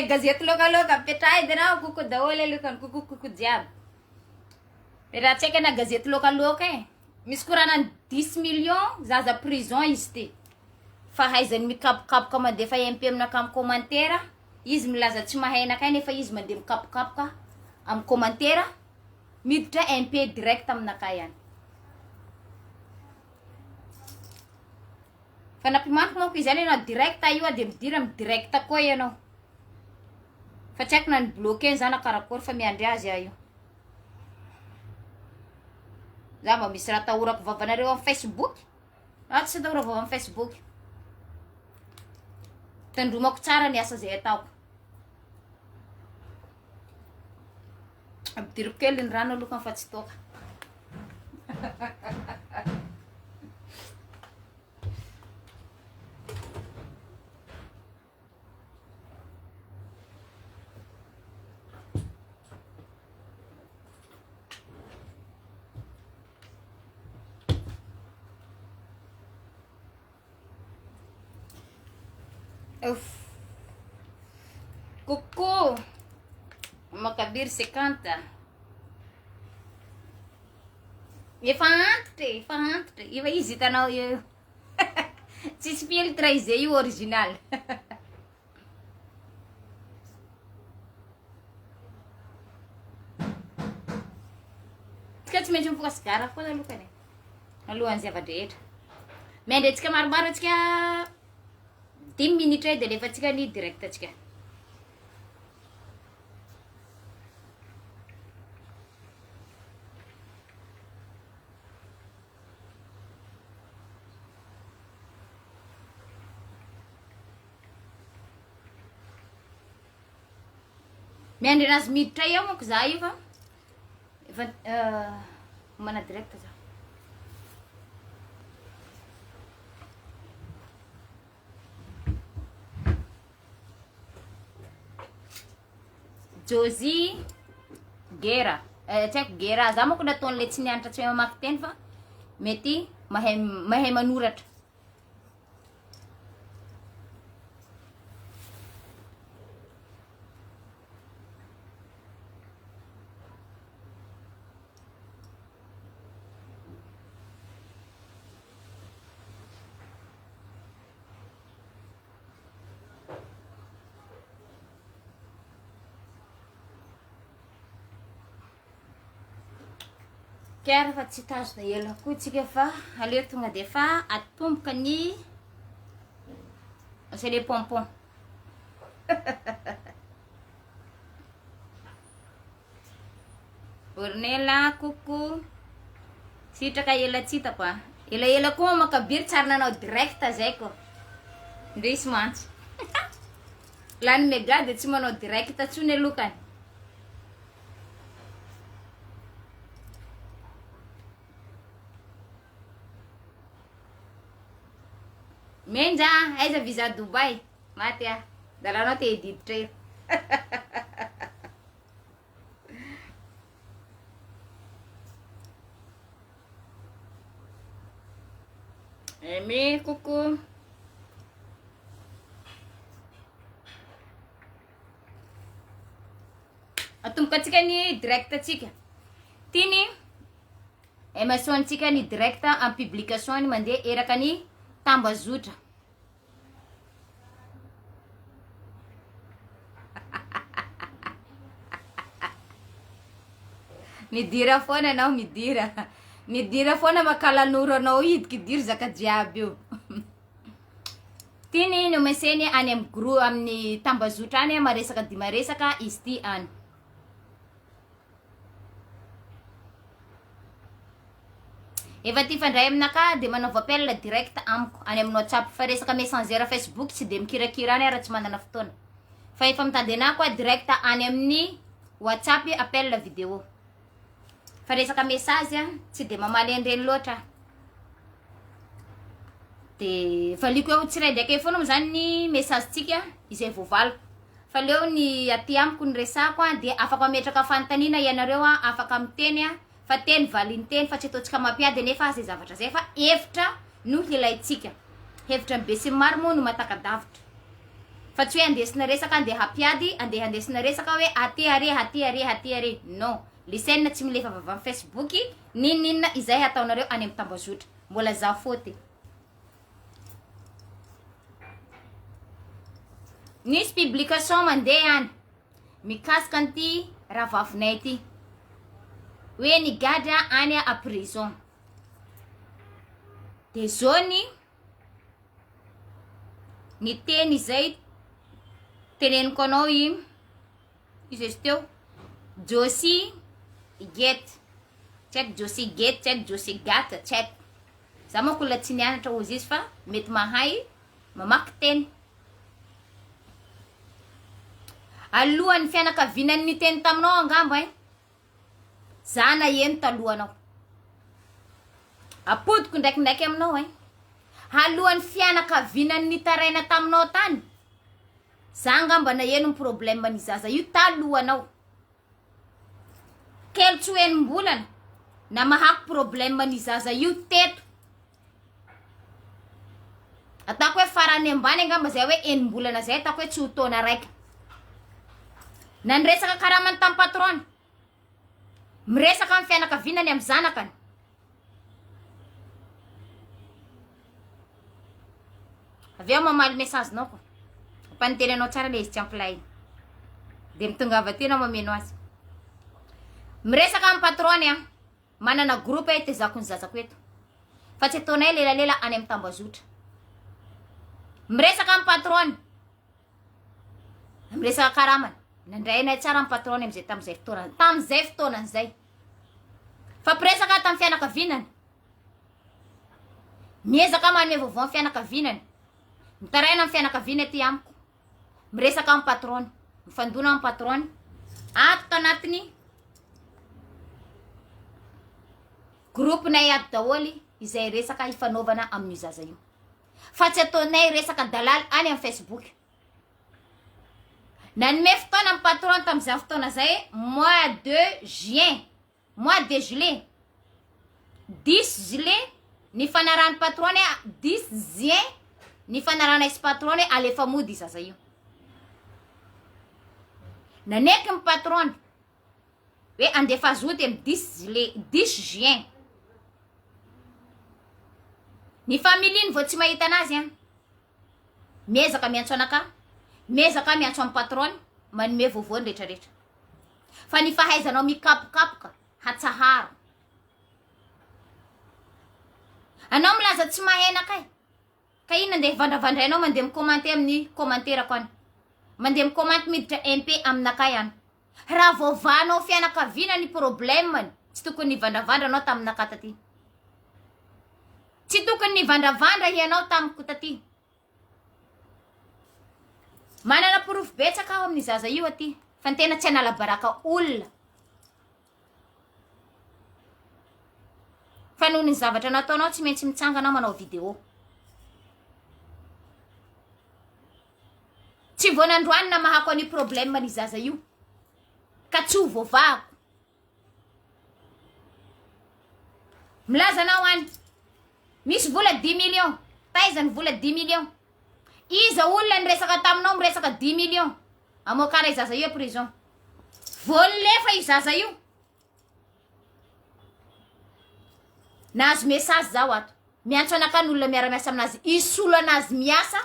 Gazety loka petraidina kuku daholo alokan kuku jiaby. Raha tsy haika na gazety lokaloka misy korana 10 millions zaza prison izy ty. Fahaizany mikapokapoka mandefa MP aminaka amin'ny commentaire, izy milaza tsy mahay anakay nefa izy mandeha mikapokapoka amin'ny commentaire, miditra MP direct aminakay ihany. Fa napimaniko manko izy any ianao direct io de midira amin'ny direct koa ianao. Fa tsy haiko na nibloqué zany karakory fa miandry azy io. Za mba misy raha tahorako vavanareo amin'ny Facebook. Tsy atahora vava amin'ny Facebook. Tandromako tsara ny asa zay ataoko. Ampidiriko kely ny rano aloha fa tsy toka. Coucou, makabir 50. Efa antitra. Efa izy hitanao io. Tsisy filtre izay io original. Tsika tsy maintsy mifoka sigara koa alohany. Alohan'ny zavadrehetra. Mandraitsika maromaro atsika 10 minitra de lefa tsika ny direct atsika. Miandry anazy miditra eo manko za io fa efa mana direct za. Josie Gera. Tsy haiko Gera. Za manko nataon'le tsy nianatra tsy mamaky teny fa mety mahay manoratra. Kera fa tsy tazona ela koa tsika fa aleo tonga de fa atomboka ny c'est les pompons. Ornella, coucou. Sitraka ela tsy hitako a. Ela koa makabiry tsara nanao direct zay ko. Ndrisy mantsy. Lany mega de tsy manao direct tsony alokany. Menja, aiza visa Dubai. Mati ya. Dalanao te editra. Emi, coucou. Atomboka tsika ny direct tsika. Tiny émission tsika ny direct en publication ny mandeha eraka ny tambazotra. Midira foana anao midira. Midira foana makalanoro anao hidika idiry zaka jiaby io. Tiny no meseny any amin'ny groupe amin'ny tambazotra any maresaka di maresaka izy ty any. Efa ty fandray aminaka de manao appel direct amiko any amin'ny WhatsApp fa resaka messenger Facebook tsy de mikirakira any ara tsy mandana fotoana. Fa efa mitady ana koa direct any amin'ny WhatsApp appel vidéo. Fa fa resaka message tsy de mamaly an'ireny loatra. De valiko eo tsiraidraiky foana mo zany ny message tsika izay voavaliko. Fa leo ny aty amiko ny resako de afaka metraka fanontaniana ianareo afaka miteny fa teny valiny teny fa tsy ataontsika mampiady nefa zay zavatra zay fa hevitra no ilaitsika. Hevitra be sy maro moa no matakadavitra. Fa tsy hoe andesina resaka andeha hampiady, andeha andesina resaka hoe aty are. Non. Lisenina tsy milefa avy amin'ny Facebook, ninina izay ataonareo any amin'ny tambazotra. Mbola za foty. Nisy publication mandeha any mikasika an'ity ravavinay ity. Hoe ny gadra any à prison. De zony ny teny izay teneniko anao izy teo Josie get. Check Josie get, check Josie gata, check. Za manko la tsy nianatra ozy izy fa mety mahay mamaky teny. Alohan'ny fianakavianany ny teny taminao angamba za na eno talohanao. Apodiko ndraikindraiky aminao alohan'ny fianakavianany ny taraina taminao tany. Za angamba na eno ny problème ny zaza io talohanao. Kely tsy enim-bolana na mahako problème ny zaza io teto. Atako hoe farany ambany angamba zay hoe enim-bolana zay atako hoe tsy ho taona raika. Na niresaka karamany tamin'ny patron. Miresaka amin'ny fianakavianany amin'ny zanakany. Avy eo mamaly message nao ko. Paniteny anao tsara le izy tsy ampilay. De mitongava aty anao mameno azy. Miresaka amin'ny patron manana groupe tezako ny zazako eto. Fa tsy ataonay lela any amin'ny tambazotra. Miresaka amin'ny patron. Miresaka karamany. Nandrainay tsara amin'ny patron am'zay tam'zay fotoana zay. Fa presaka tamin'ny fianakavianany. Miezaka manome vaovao amin'ny fianakavianany. Mitaraina amin'ny fianakaviana ty amiko. Miresaka amin'ny patron. Mifandona amin'ny patron. Ataka anatiny groupe nay ato daholy izay resaka ifanaovana amin'ny zaza io. Fa tsy ataonay resaka dalala any amin'ny Facebook. Nanome fotoana amin'ny patron tamin'izay fotoana zay mois de juin. Mois de juillet. 10 juillet ny fanarany patron 10 juin ny fanarana isy patron alefa mody zaza io. Naneky ny patron hoe andefa zoty amin'ny 10 juillet, 10 juin. Ny familiny vao tsy mahita anazy miezaka miantso anaka, miezaka miantso amin'ny patron, manome vaovao rehetrarehetra. Fa ny fahaizanao mikapokapoka hatsaharo. Anao milaza tsy mahena kay. Ka ino andeha vandravandrainao mandeha micommente amin'ny commentaire-ko any. Mandeha micommente miditra MP aminakay any. Raha vaovanao fianakaviana ny problème-ny, tsy tokony nivandravandra anao taminaka taty. Tsy tokony nivandravandra ianao tamiko taty. Manana proof betsaka aho amin'ny zaza io aty. Fa ny tena tsy anala baraka olona. Fa noho ny zavatra nataonao tsy maintsy mitsangana manao vidéo. Tsy voanandroany na mahako any problème ny zaza io. Ka tsy ho voavako. Milaza nao any. Misy vola 10 millions. Taizany vola 10 millions. Iza olona niresaka taminao miresaka 10 millions. Amokara izaza io prison. Volefa izaza io. Nazo message zao ato. Miantso anaka n'olona miara-miasa aminazy. Isolo anazy miasa.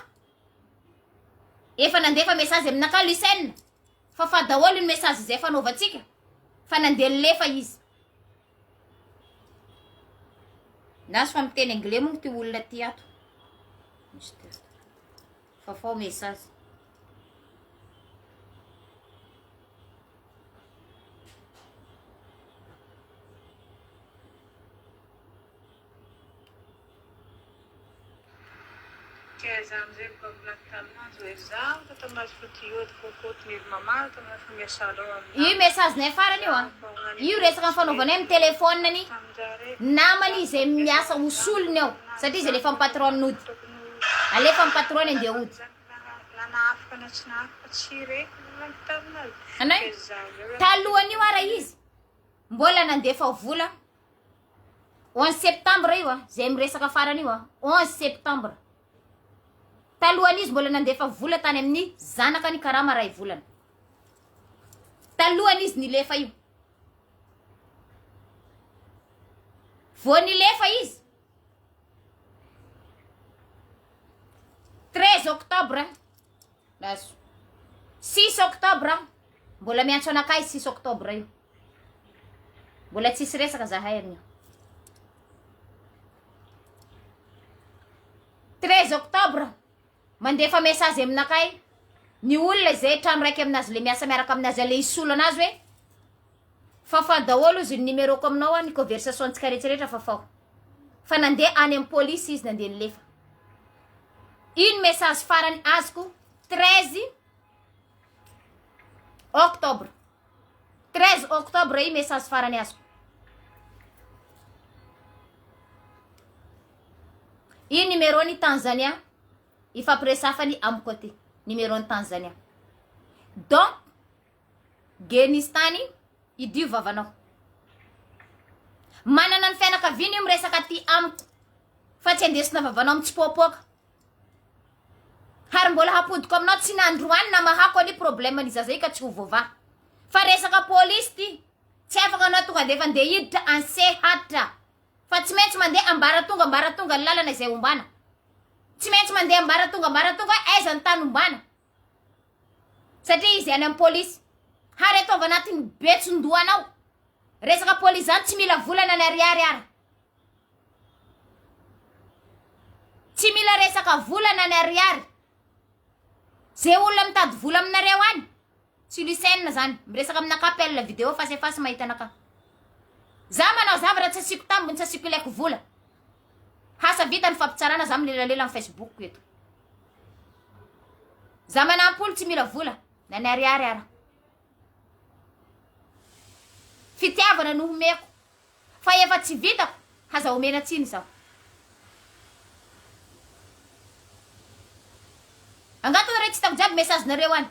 Efa nandefa message aminaka lycée. Fa daholo ny message izay fanaovantsika. Fa nandeha lefa izy. Nazo fa miteny anglais moa ty olona ty ato. Fa message. Dear amizay mivavolaky taminazy hoe zaho tatamazy fotiody kokotony mamaly tamina famiasanao amin'ny io messagenay farany io a io resaka fanaovana amin'ny telefoniny namany izay miasa hosolony ao satria izy alefa patronody alefa patron andeha ody nanafaka na tsy nafaka tsy reky taminazy anay talohany io ara izy mbola nandefa vola 11 septembre io a zay miresaka farany io a 11 septembre talohany izy mbola nandefa vola tany amin'ny zanaka ny karama ray volana talohany izy nilefa io vo nilefa izy 13 octobre laso 6 octobre mbola miantso anakay 6 octobre io mbola tsisy resaka zahay amin'io 13 octobre mandefa message aminakay ny olona zay trano raiky aminazy le miasa miaraka aminazy le isolo anazy hoe fafa daholo izy numéro-ko aminao a ny conversation tsika rehetrarehetra fafao fa nandeha any amin'ny police izy nandeha nilefa iny message farany azoko 13 octobre 13 octobre io message farany azoko io numéro ny Tanzania ifampiresafany amin'ny côté numéro ny Tanzania donc genistany idio vavanao manana ny fianakaviany io miresaka ty amiko fa tsy andesina vavanao amin'ny tsipopoka hary mbola hapodiko aminao tsy nandroany na mahako any problème ny zazay ka tsy ho vova fa resaka police ty tsy afaka anao tonga ndefa andeha hiditra ansehatra fa tsy maintsy mandeha ambaratonga ny lalana izay ombana tsy maintsy mandeha ambaratonga aiza ny tany ombana satria izy any amin'ny police hary ataova anatin'ny betson-dohanao resaka police zany tsy mila volana ny ariary ara tsy mila resaka volana ny ariary zay olona mitady vola aminareo any tsy lusenina zany miresaka aminaka appel vidéo fasefasy mahita anaka za manao zavatra tsy asiko tambony tsy asiko ilaiko vola hasa vita ny fampitsarana za milelalela amin'ny Facebook eto za manampolo tsy mila vola na ny ariary ara fitiavana no homeko fa efa tsy vitako haza homena tsiny zaho angatony re tsy hitako jiaby message nareo any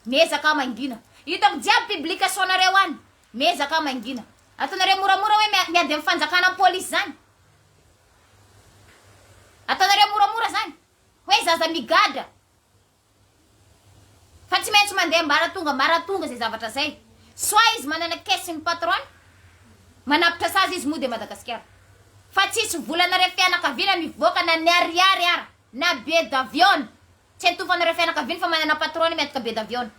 mezaka mangina hitako jiaby publication nareo any mezaka mangina ataonareo moramora hoe miady amin'ny fanjakana amin'ny police zany ataonareo moramora zany hoe zaza migadra fa tsy maintsy mandeha maratonga zay zavatra zay soit izy manana kesy ny patron manapitra sazy izy mody Madagasikara fa tsisy volanareo fianakaviana mivoaka na ny ariary ara na be d'avion tsy atofanareo fianakaviana fa manana patron miataka be d'avion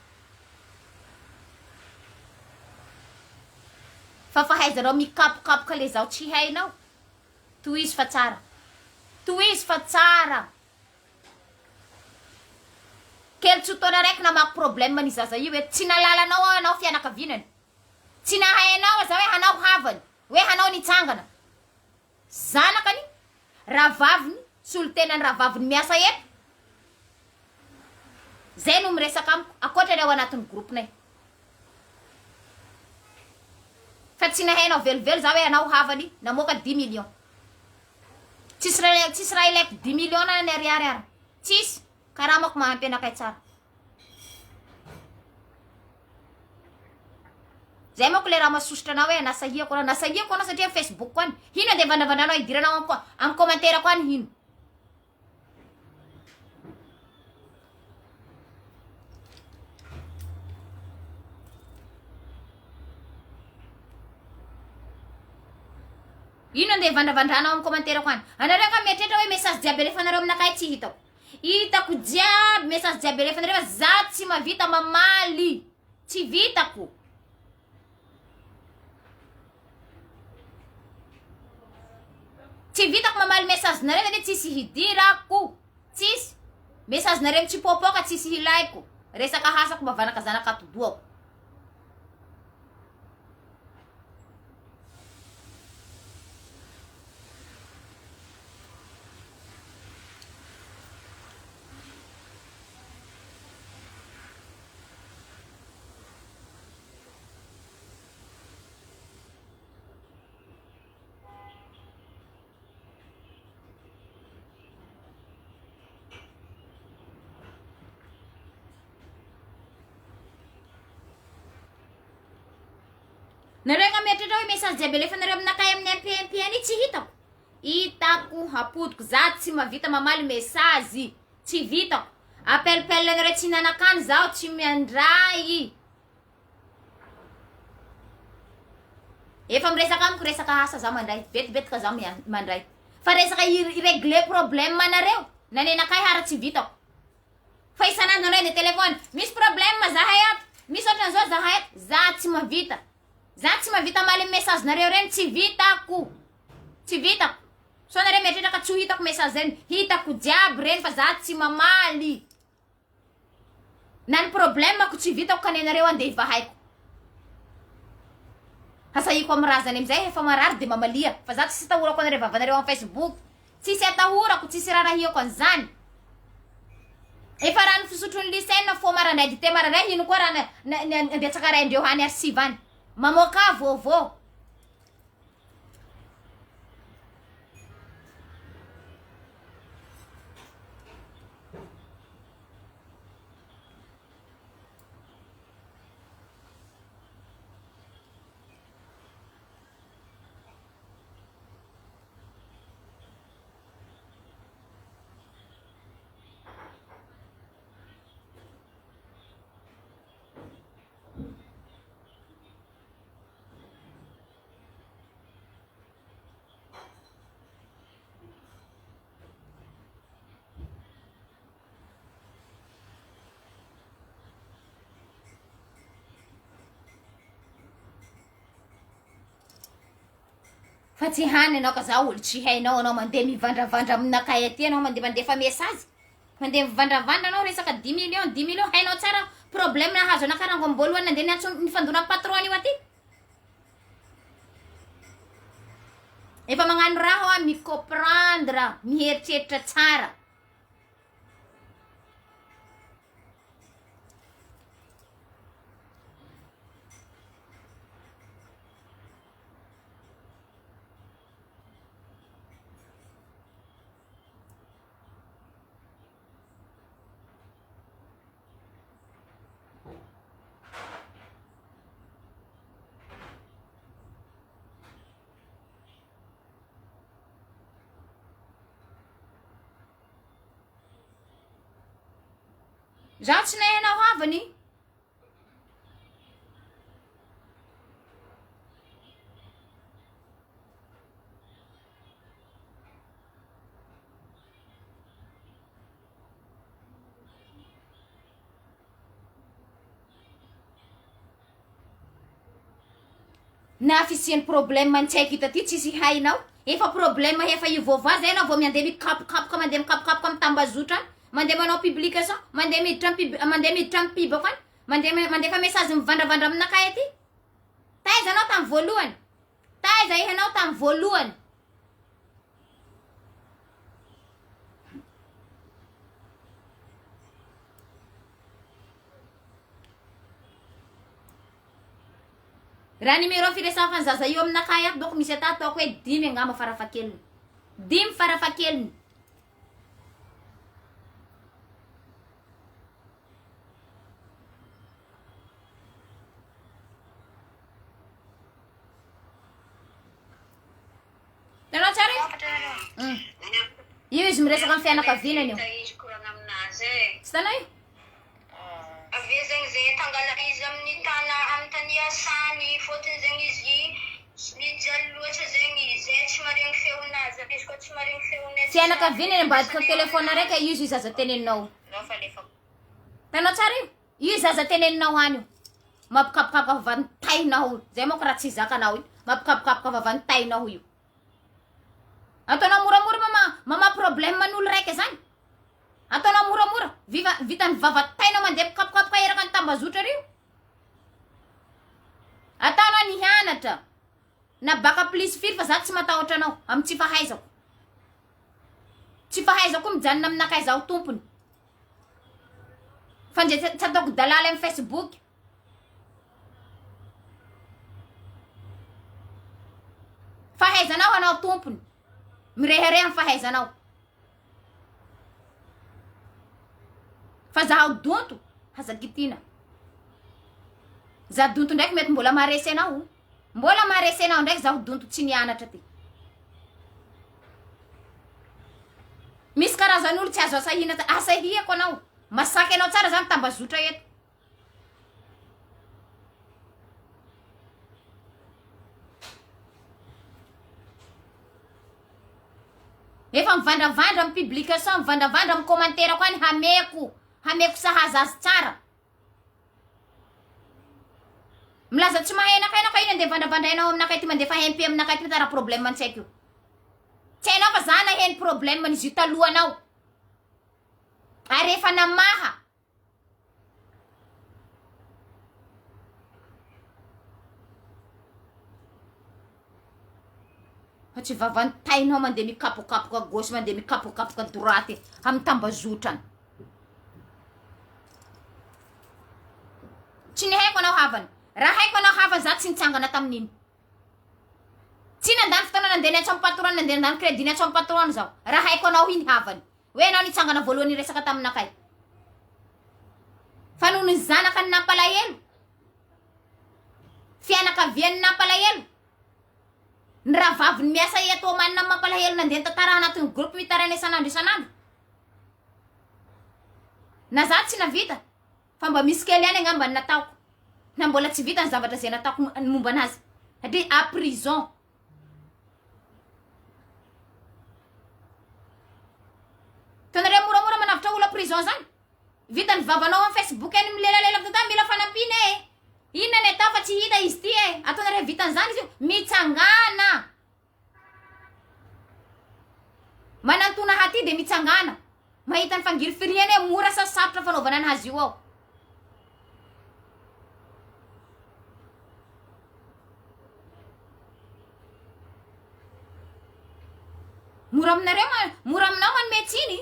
fa fahaizanao mikapokapoka le zaho tsy hainao tohizo fa tsara tohizo fa tsara kely tsy fotoana raiky namaky problème ny zaza io hoe tsy nalalanao anao fianakavinany tsy nahainao za hoe hanao havany hoe hanao nitsangana zanakany ravaviny solotenany ravaviny miasa eto zay no miresaka amiko akoatra ny ao anatin'ny groupinay fa tsy nahainao velivelo za hoe anao havany namoaka 10 millions tsisy raha ilaiko 10 millions na ny ariary ara tsisy karaha mako mahampy anakay tsara zay mako le raha masosotra anao hoe nasahiako anao satria Facebook koany hino andeha vandravandranao idiranao amin'ny commentaire koany hino ino andeha vandravandranao amin'ny commentaire koany anareo ka mietrehitra hoe message jiaby alefanareo aminakay tsy hitako jiaby message jiaby alefanareo fa za tsy mavita mamaly tsy vitako mamaly message nareo zany tsisy hidirako tsisy message nareo tsy popoka tsisy hilaiko resaka hasako mavanaka zanaka todoako Nareo agnametratra hoe message jiaby alefa nareo aminakay amin'ny MPMPN tsy hitako. Hitako hapodiko za tsy mavita mamaly message. Tsy vitako. Appel nareo tsy nanakany zaho tsy miandray. Efa miresaka amiko resaka asa za mandray. Betibetika za mandray. Fa resaka irégler problème nareo. Nanenakay hara tsy vitako. Fa isanandro nareo ny telefony. Misy problème zahay ato. Misy ohatran'izao zahay ato. Za tsy mavita. Za tsy mavita maly message nareo reny tsy vitako. Tsy vitako. So nareo metraka tsy hitako message reny. Hitako jiaby reny fa za tsy mamaly. Nany problème ako tsy vitako kanenareo andeha ivahaiko. Hasahiko amin'ny razany amizay efa marary de mamalia. Fa za tsy tahorako anareo vavanareo amin'ny Facebook. Tsisy atahorako, tsisy rarahiko an'izany. Efa rano fisotron'ny lycée fo marandray dite marandray ino koa raha andetsaka ray andreo hany arsivany. Mamoaka vovô. Fa tsy hany anao ka za olo tsy hainao anao mandeha mivandravandra aminakay aty anao mandefa message. Mandeha mivandravandra anao resaka 10 millions hainao tsara problème nahazo anao karango ambolohany nandeha nifandona patron io aty. Efa magnano raha mi comprendre, mieritreritra tsara. Zaho tsy nahenao havany. Na fisiany problème tsy haiko hita ty tsisy hainao. Efa problème efa ivôva zay anao vao mandeha mikapokapoka mandeha mikapokapoka amin'ny tambazotra any. Mandeha manao publication, mandeha miditra amin'ny pib akany. Mandefa message mivandravandra aminakay aty. Taiza anao tamin'ny voalohany. Taiza ihanao tamin'ny voalohany. Raha numéro firesafan'ny zaza io aminakay ato doko misy ata ataoko hoe 10 angamba farafakeliny. 10 farafakeliny. Tanao tsara io? Io izy miresaka amin'ny fianakavianany io. Tsy tanao io? Avy zegny zay tangala izy amin'ny tany asany fôtony zegny izy mijaly loatra zegny zay tsy maregny feonazy izy koa tsy maregny feonazy. Fianakavianany ambadika telefôna araiky izy zaza teneninao. Tanao tsara io? Io zaza teneninao hany io. Mampikapokapoka vavantainao. Zay moa raha tsy zakanao io. Mampikapokapoka vavantainao io. Ataonao moramora mama problème man'olo raiky zany. Ataonao moramora. Vitany vavatainao mandeha mikapokapoka eraka ny tambazotra rio. Ataonao nihanatra. Na baka plus firy fa za tsy matahotra anao amin'ny tsy fahaizako. Tsy fahaizako mijanona aminakay zaho tompony. Fa nje tsy ataoko dalala amin'ny Facebook. Fahaizanao anao tompony. Mirehereha amin'ny fahaizanao. Fa zaho donto, haza kitina. Za donto ndraiky mety mbola maresy anao. mbola maresenao ndraiky zaho donto tsy nianatra ty misy karazan'olo tsy azo asahina asahiako anao masaky anao tsara zany tambazotra eto efa mivandravandra amy publication mivandravandra amy commentaire koa ny hameko sahaza azy tsara milaza tsy mahay anakay anao ka ino andeha vandravandranao aminakay ty mandefa hempe aminakay ty tara problème antsaiko io tsy hainao fa za naheny problème n'izy io talohanao ary efa namaha fa tsy vavantainao mandeha mikapokapoka gauche mandeha mikapokapoka droite amy tambazotrany tsy ny haiko anao havany raha haiko anao havany za tsy nitsangana tamin'iny tsy nandany fotoana nandeha niatso amy patron nandeha nandany crédit niatso amy patron zao raha haiko anao iny havany hoe anao nitsangana voalohany resaka taminakay fa noho ny zanaka ny nampalahelo fianakaviany nampalahelo ny rahavaviny miasa eto manina mampalahelo nandeha tantara anatin'ny groupe mitarana isanandro na za tsy navita fa mba misy kely any angamba ny nataoko na mbola tsy vita ny zavatra zay nataoko momba anazy satria à prison tonareo moramora manavitra olo à prison zany vita ny vavanao amy Facebook any milelalela tata mila fanampina inona ny atao fa tsy hita izy ty ataonareo vitan'izany izy io mitsangana manantona haty de mitsangana mahita ny fangiry firiany mora sasarotra fanaovana anazy io ao mora aminareo mora aminao manome tsiny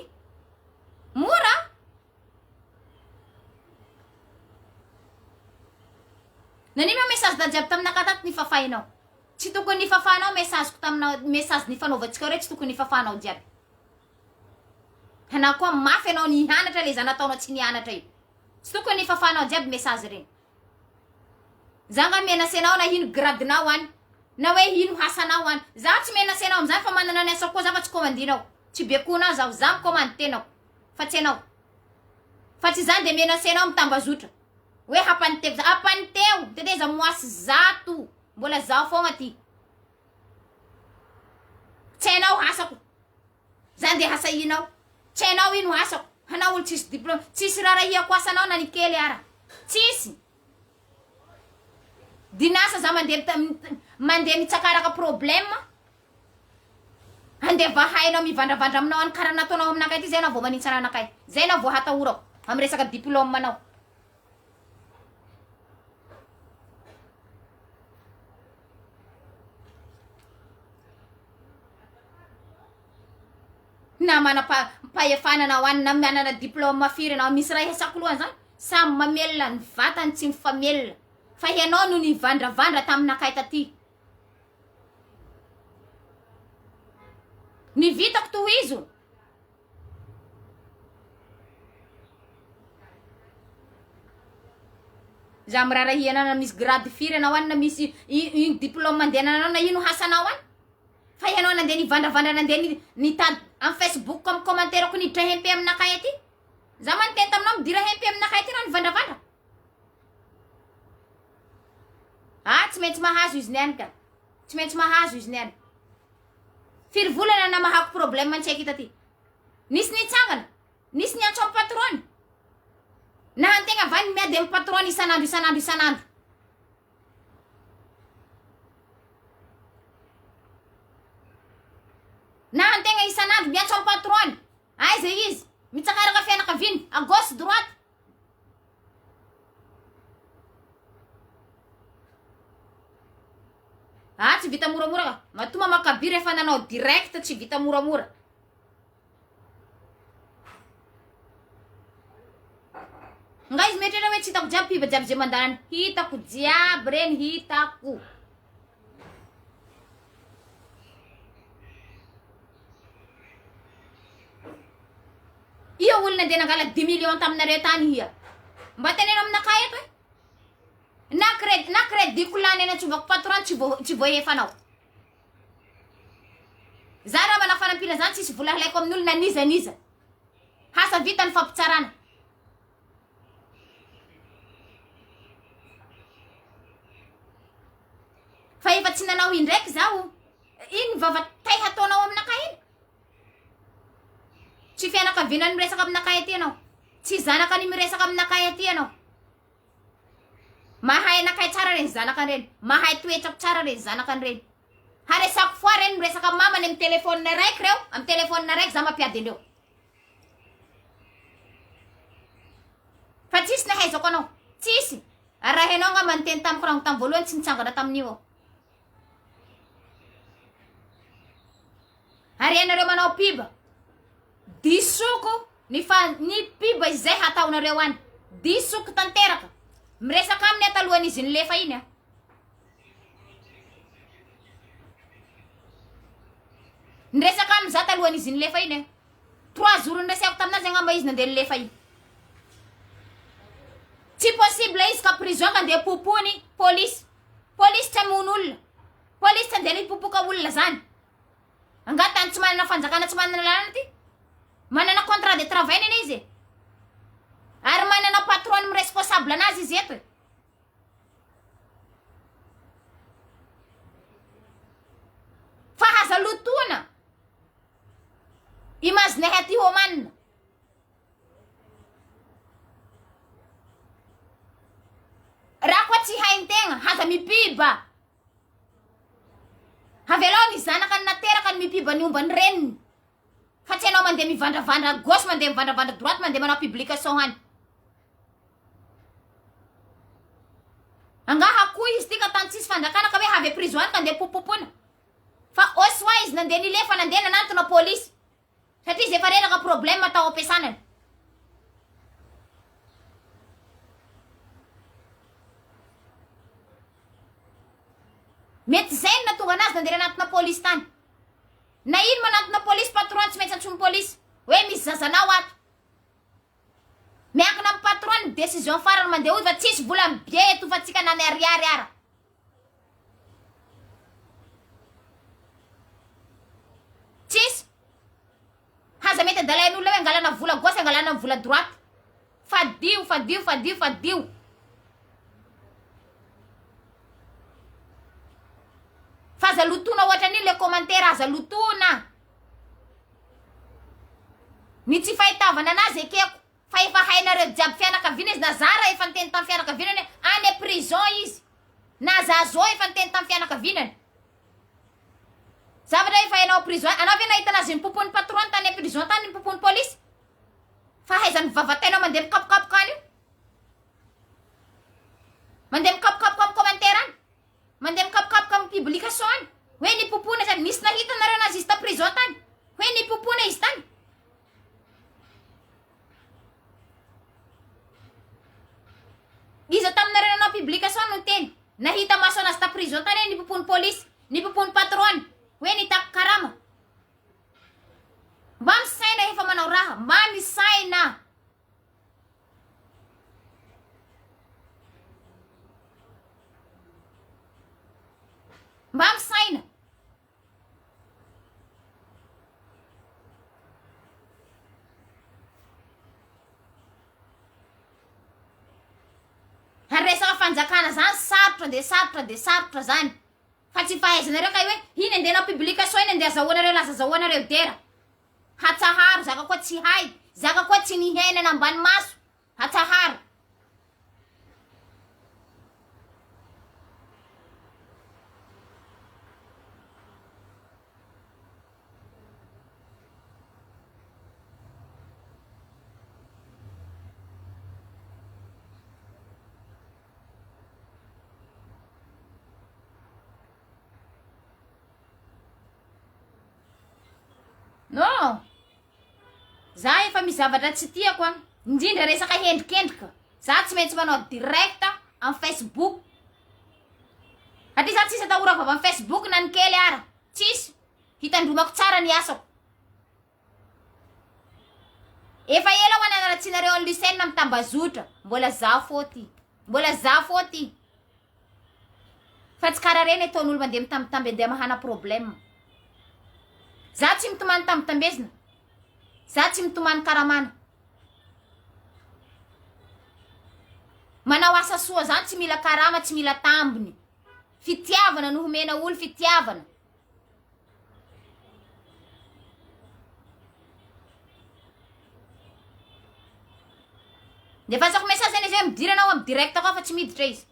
mora nanimo message dajiaby taminaka tato nifafahinao tsy tokony nifafahinao messageko taminao message nifanaovantsika reo tsy tokony nifafahinao jiaby hana koa mafy anao nihanatra le zanataonao tsy nianatra io tsy tokony nifafahinao jiaby message reny zanga menasenao na ino gradinao any na hoe ino hasanao any za tsy menasenao am'zany fa manana ny asao koa za fa tsy komandinao tsy bekonao zaho za mikomande tenao fa tsy anao fa tsy zany de menasenao mitambazotra hoe hapaniteo hapaniteo teteza moasy zato mbola zaho fogna ty tsy hainao hasako zany de hasahinao tsy hainao ino hasako hanao olo tsisy diplôme tsisy rarahiako asanao na nikely ara tsisy dinasa za mandeha mitsakaraka problème andeha vahainao mivandravandra aminao any karaha nataonao aminakay ty zay anao vao manintsana anakay zay anao vao hatahorako amy resaka diplôme anao na mana pahefananao any na manana diplôme firy anao misy raha hesako loha zany samy mamelona ny vatany tsy mifamelona fa hianao no nivandravandra taminakay taty nivitako tohizo za mirarahiana na misy grade firy anao any na misy ino diplôme mandehananao na ino hasanao any fa hianao nandeha nivandravandra nandeha nitady amy Facebook amy commentaire ko niditra hempe aminakay aty za manonteny taminao midira hempe aminakay aty nao nivandravandra tsy maintsy mahazo izy niany ka tsy maintsy mahazo izy niany firy volana na mahako problème antsaiky taty nisy nitsangana nisy niantso amy patrony na antegna vany miady amy patrony isanandro na antegna isanandro miantso amy patrony ay zay izy mitsakaraka fianakaviny à gauche droite tsy vita moramora ka matoma makabira efa nanao direct tsy vita moramora nga izy metrera hoe tsy hitako jiaby piba jiaby zay mandalany hitako jiaby reny hitako olona andeha nangala 10 millions taminareo tany ia mba teneno aminakay eto na crédit kulany na tsovako patron tsy voahefanao za raha mana fanampina zany tsisy vola ilaiko amin'olo na nizaniza hasa vita ny fampitsarana fa efa tsy nanao indraiky zaho iny vavatay hataonao aminakay iny tsy fianakavinany miresaka aminakay aty anao tsy zanakany miresaka aminakay aty anao mahay anakay tsara reny zanakany reny mahay toetrako tsara reny zanakany reny haresako foa reny miresaka mamany amin'ny telefônina raiky reo amin'ny telefônina raiky za mampiady andreo fa tsisy nahaizako anao tsisy araha anao nga manonteny tamiko raha tamy voalohany tsy nitsangana tamin'io ao ary ianareo manao piba disoko ny piba izay hataonareo any disoko tanteraka miresaka aminy atalohany izy nylefa iny a niresaka aminy za talohany izy nylefa iny a 3 jours nreseko taminazy angamba izy nandeha nylefa iny tsy possible izy ka prison ka andeha popony polisy tsy amon'olona polisy tsy andeha nipopoka olona zany angatany tsy manana fanjakana tsy manana lalana ty manana contrat de travail nena izy ary manana patron responsable anazy izy eto fa haza lotona imazina hety homanina raha koa tsy haintegna haza mipiba havelao ny zanaka ny nateraka ny mipiba ny omba ny reniny fa tsy anao mandeha mivandravandra gauche mandeha mivandravandra droite mandeha manao publication hany angaha koa izy tika tany tsisy fandrakana ka hoe havy prison any ka andeha popopona fa osoa izy nandeha nilefa nandeha nanantona polisy satria izy efa reraka problème atao ampiasanany mety zay ny natonga anazy nandeha nanantona polisy tany na ino manantona polisy patron tsy maintsy antsomy polisy hoe misy zazanao ato miankina amin'ny patron ny décision farany mandeha hoy fa tsisy vola mibie eto fa tsika nany ariary ara tsisy haza mety adalain'olona hoe angalana vola gauche angalana vola droite fadio fa aza lotona ohatra an'iny le commentaire aza lotona ny tsy fahitavana anazy ekeko fa efa hainareo jiaby fianakaviana izy na zara efa niteny tamin'ny fianakavinany any prison izy na zazo efa niteny tamin'ny fianakavinany zavatra efa hainao prison anao ve nahita anazy nipopony patron tany prison tany nipopony polisy fa haizany vavatainao mandeha mikapokapoka any io mandeha mikapokapoka amin'ny commentaire any mandeha mikapokapoka amin'ny publication any hoe nipopona sady nisy nahita nareo anazy izy ta prison tany hoe nipopona izy tany izy taminareo nanao publication no teny nahita maso anazy ta prison tany hoe nipopony polisy nipopony patron hoe nitako karama mba misaina efa manao raha mba misaina mba misaina ary resaka fanjakana zany sarotra zany fa tsy fahaizanareo kay hoe iny andehanao publication iny andeha azahoanareo laza azahoanareo dera hatsaharo zaka koa tsy hay zaka koa tsy nihenana ambany maso hatsaharo no za efa mizavatra tsy tiako a indrindra resaka hendrikendrika za tsy maintsy manao direct amin'ny Facebook atria za tsisy atahora vava amin'ny Facebook na ny kely ara tsisy hitandromako tsara ny asako efa ela ho ananaratsianareo ny lycée na mitambazotra mbola za fôty fa tsy karaha reny ataon'olo mandeha mitambitamby andeha mahana problème. Za tsy mitomany tambitambezina, za tsy mitomany karamana. Manao asa soa zany tsy mila karama, tsy mila tambiny. Fitiavana no homena olo fitiavana. Dia fazako message izy hoe midira anao amin'ny direct koa fa tsy miditra izy.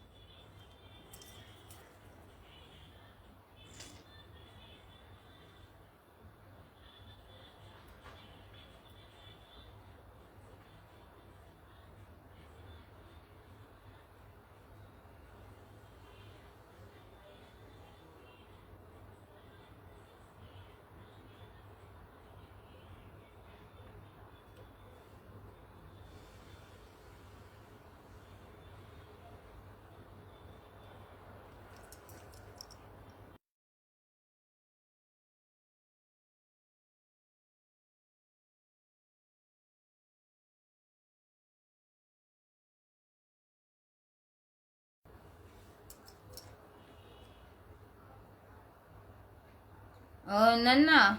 Nana.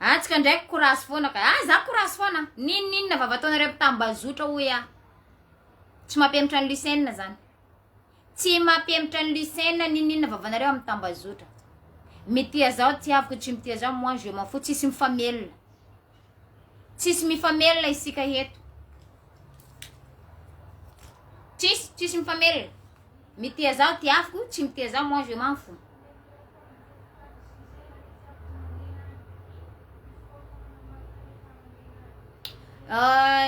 Atsika ndraiky courage foana ka. Za courage foana. Ninina vavataonareo mitambazotra hoy tsy mampiematra ny lycéenne zany. Tsy mampiematra ny lycéenne ninina vavanareo amin'ny tambazotra. Mitia zao tiaviko tsy mitia zao moi je m'en fous, tsisy mifamelona. Tsisy mifamelona isika eto. Tsisy mifamelona. Mitia zao tiaviko, tsy mitia zao moi je m'en fous.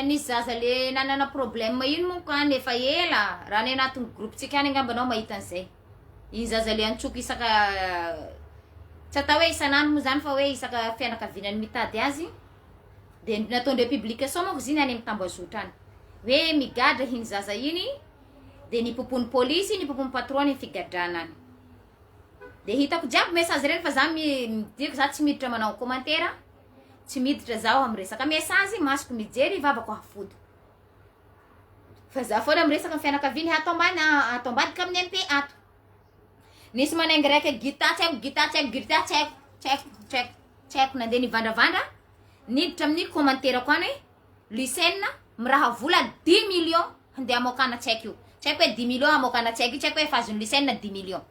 Nisy zaza le nanana problème ino monko any efa ela raha ny anatin'ny groupe-tsika any angambanao mahita an'izay. Iny zaza le antsoky isaka tsy atao hoe isan'andro moa zany fa hoe isaka fianakavinany mitady azy. Dia nataondre publication monko ziny any amin'ny tambazotra any. Hoe migadra iny zaza iny dia nipopony polisy, nipopony patron ny figadrana any. Dia hitako jiaby message reny fa za midiko za tsy miditra manao commentaire. Tsy miditra zao amin'ny resaka message, masoko mijery vavako hafody. Fa za foana amin'ny resaka fianakaviny ato ambadika amin'ny MP ato. Nisy manaingy raika gita tseko nandeha nivandravandra. Niditra amin'ny commentaire ko any lycéenne miraha vola 10 millions handeha amokana tseko io. Tseko hoe 10 millions amokana tseko io, tseko hoe fazony lycéenne 10 millions.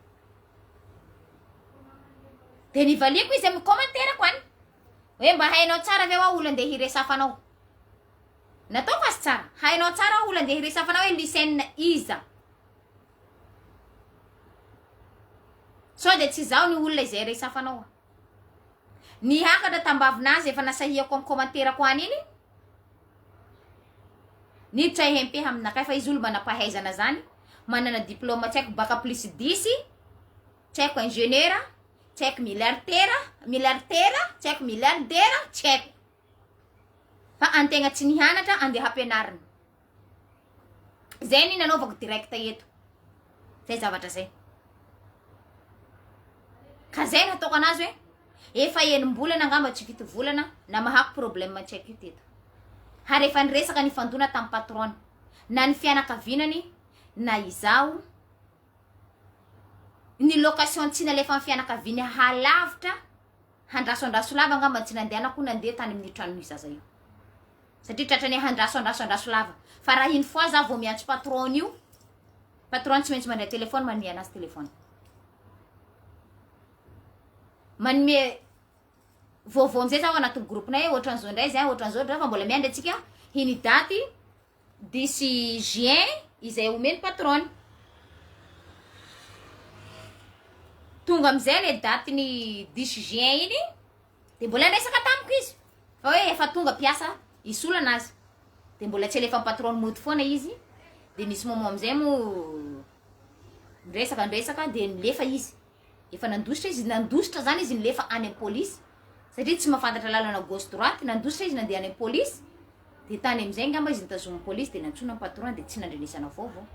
Dia nivaliko izy amin'ny commentaire ko any. Hoe mba hainao tsara ve olo andeha hiresafanao. Nataoko azy tsara. Hainao tsara olo andeha hiresafanao hoe lycéenne iza. So dia tsy zao ny olona izay resafanao. Ny hakatra tambavinazy efa nasahihako amin'ny commentaire ko any iny. Niditra MP aminakay fa izy olo manampahaizana zany. Manana diplôma tseko baka plus 10, tseko ingénieur, tseko miliardaire, tseko miliardaire, tseko. Fa antegna tsy nihanatra andeha hampianarina. Zay ny nanaovako direct eto. Zay zavatra zay. Ka zay nataoko anazy hoe efa enim-bolana angamba tsy fito volana na mahako problème tseko io teto. Hary efa niresaka ny fandona tamin'ny patron. Na ny fianakavinany na izao. Ny location tsy nalefa amin'ny fianakaviny halavitra. Handraso lava angamba tsy nandehanako nandeha tany amin'ny trano zaza io. Satria tratrany handraso lava. Fa raha iny fois za vao miantso patron io. Patron tsy maintsy mandray telefony manome anazy telefony. Manome vaovao amizay za anatin'ny groupe-nay ohatran'izao indray zay ohatran'izao fa mbola miandry atsika iny daty 10 juin izay omeny patron. Tonga amizay le daty ny 10 juin iny dia mbola resaka tamiko izy. Fa hoe efa tonga piasa isola anazy. Dia mbola tsy alefa patron mody foana izy. Dia nisy moment amizay mo resaka dia nilefa izy. Efa nandositra izy, nandositra zany izy nilefa any amin'ny polisy. Satria tsy mahafantatra lalana gauche droite, nandositra izy nandeha any amin'ny polisy. Dia tany amizay ngamba izy nitazomin'ny polisy dia nantsona patron dia tsy nandrenesana vaovao.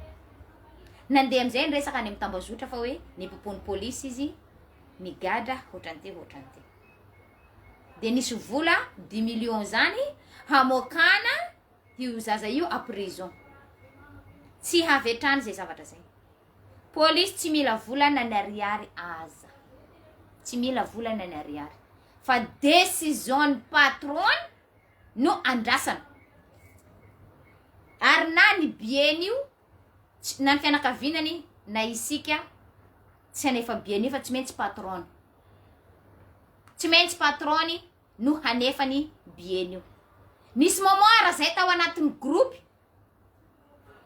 Nandeha amizay niresaka any amin'ny tambazotra fa hoe nipopony polisy izy migadra ohatran'ity. Dia nisy vola 10 millions zany hamokana io zaza io à prison. Tsy havetrany zay zavatra zay. Polisy tsy mila volana ny ariary aza. Tsy mila volana ny ariary. Fa décision patron no andrasana. Ary na ny bien'io, na ny fianakavinany, na isika, tsy hanefa bien'io fa tsy maintsy patron. Tsy maintsy patrony no hanefa ny bien'io. Misy momora zay tao anatin'ny groupe,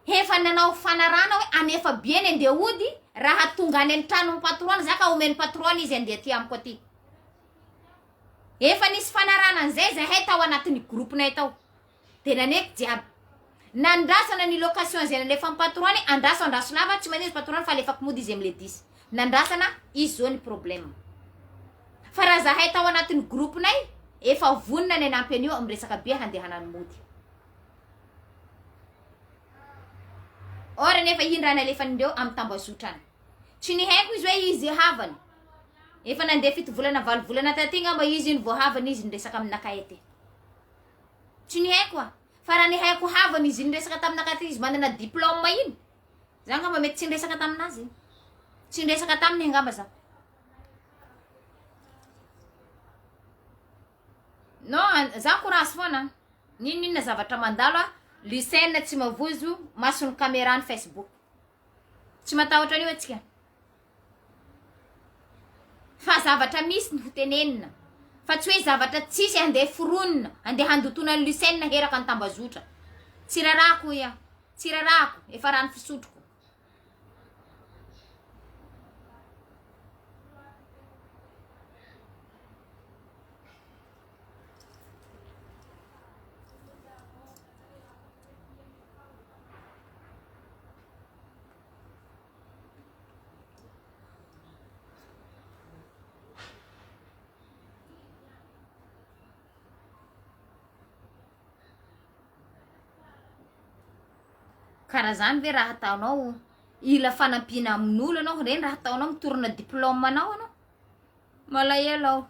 efa nanao fanarana hoe anefa bieny ande ody, raha tonga any amin'ny tranon'ny patrony, zaka omeny patrony izy ande aty amiko aty. Efa nisy fanarana zay tao anatin'ny groupe-nay tao. De naneky jiaby. Nandrasana ny location zay nanefa amin'ny patrony, andraso lava, tsy manisy patrony fa alefako mody izy amle 10. Nandrasana, izy zao ny problème. Fa raha zahay tao anatin'ny groupe-nay, efa vonina ny anampy an'io amin'ny resaka be handehanany mody. Ora nefa iny raha nalefandreo amin'ny tambazotrany. Tsy ny haiko izy hoe izy havany. Efa nandeha 7 volana 8 volana taty ngamba izy ny voahavany izy niresaka aminakaety. Tsy ny haiko fa raha ny haiko havany izy niresaka taminakaety izy manana diplôme iny. Za ngamba mety tsy niresaka taminazy. Tsy niresaka taminy ngamba za. No, za korazy foana. Ninina zavatra mandalo lycée tsy mavozo masony caméra ny Facebook. Tsy matahotra an'io atsika. Fa zavatra misy ny hotenenina. Fa tsy hoe zavatra tsisy andeha foronina, andeha handotona ny lycée heraka ny tambazotra. Tsirarako ia, tsirarako, efa rano fisotroko. Kara zany ve raha ataonao, ila fanampiana amin'olo anao, reny raha ataonao mitorona diplôme anao anao. Malahelo aho.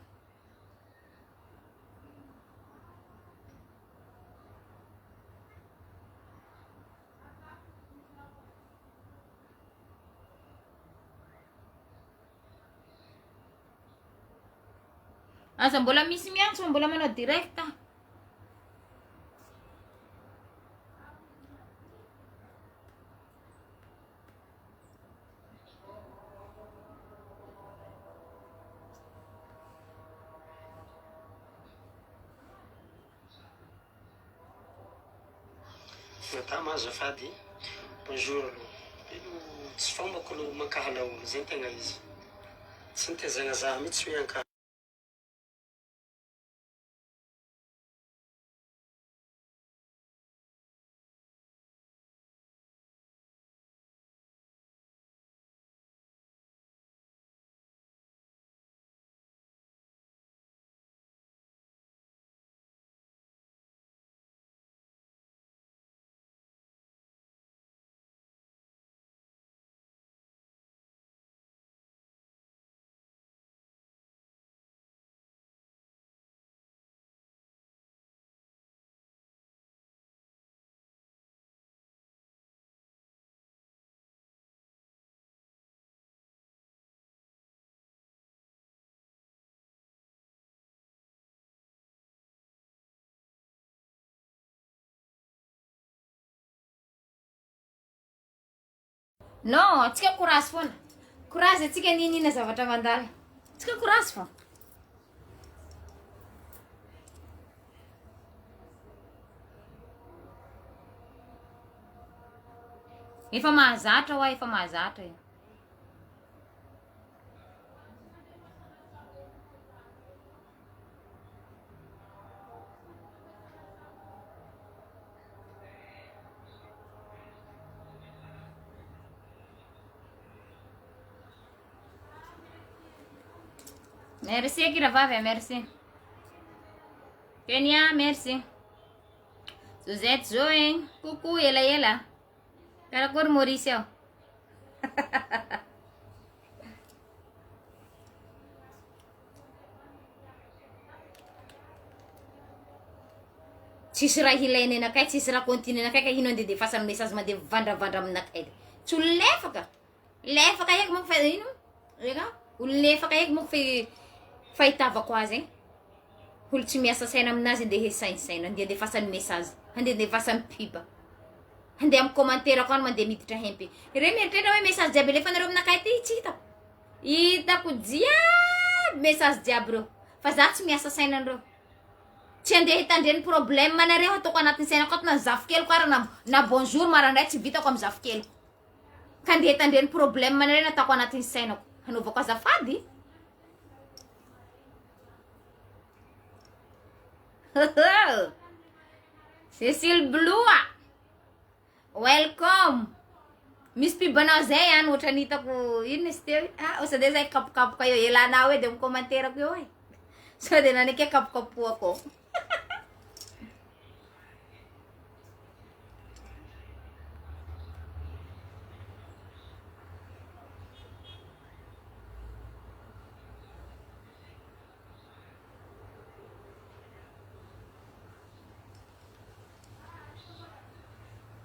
Asa mbola misy miantso, mbola manao direct. Madame azafady, bonjour aloha. Ino tsy fambako aloha mankahala olo zay tegna izy. Tsy nitezagna za mihitsy hoe anka. No, atsika korazy foana. Korazy atsika ninina zavatra mandala. Atsika korazy foana. Efa mahazatra wa, efa mahazatra. Merci Vehivavy, merci. Kenya, merci. Suzette Zoe, coucou, ela. Karakory Mauricio. Tsisy raha ilainy anakay, tsisy raha continue anakay ka hino ande defasany message mandevandravandra aminakay. Tsy olefaka. Lefaka heky mo fa ino? Ega, olo lefaka heky mo fahitavako azy egny. Olo tsy miasa saina aminazy andeha hisainsaina, andeha andefasany message, andeha andefasany piba. Andeha amin'ny commentaire koa mandeha miditra hempy. Ireo mieritreritra hoe message jiaby alefanareo aminakay ty tsy hitako. Hitako jiaby message jiaby reo. Fa za tsy miasa sainanareo. Tsy andeha hitandreny problème manareo ataoko anatin'ny sainako ato na zafy kely koa na bonjour marandray tsy vitako amin'ny zafy kely. Ka andeha hitandreny problème manareo ataoko anatin'ny sainako. Hanaovako azafady. Cecile Bloa, welcome. Misy pibanao zay any ohatrany hitako ino izy teo. Osa de zay kapokapoka eo elanao edy amin'ny commentaire-ko eo e. So de nanike kapokapoako.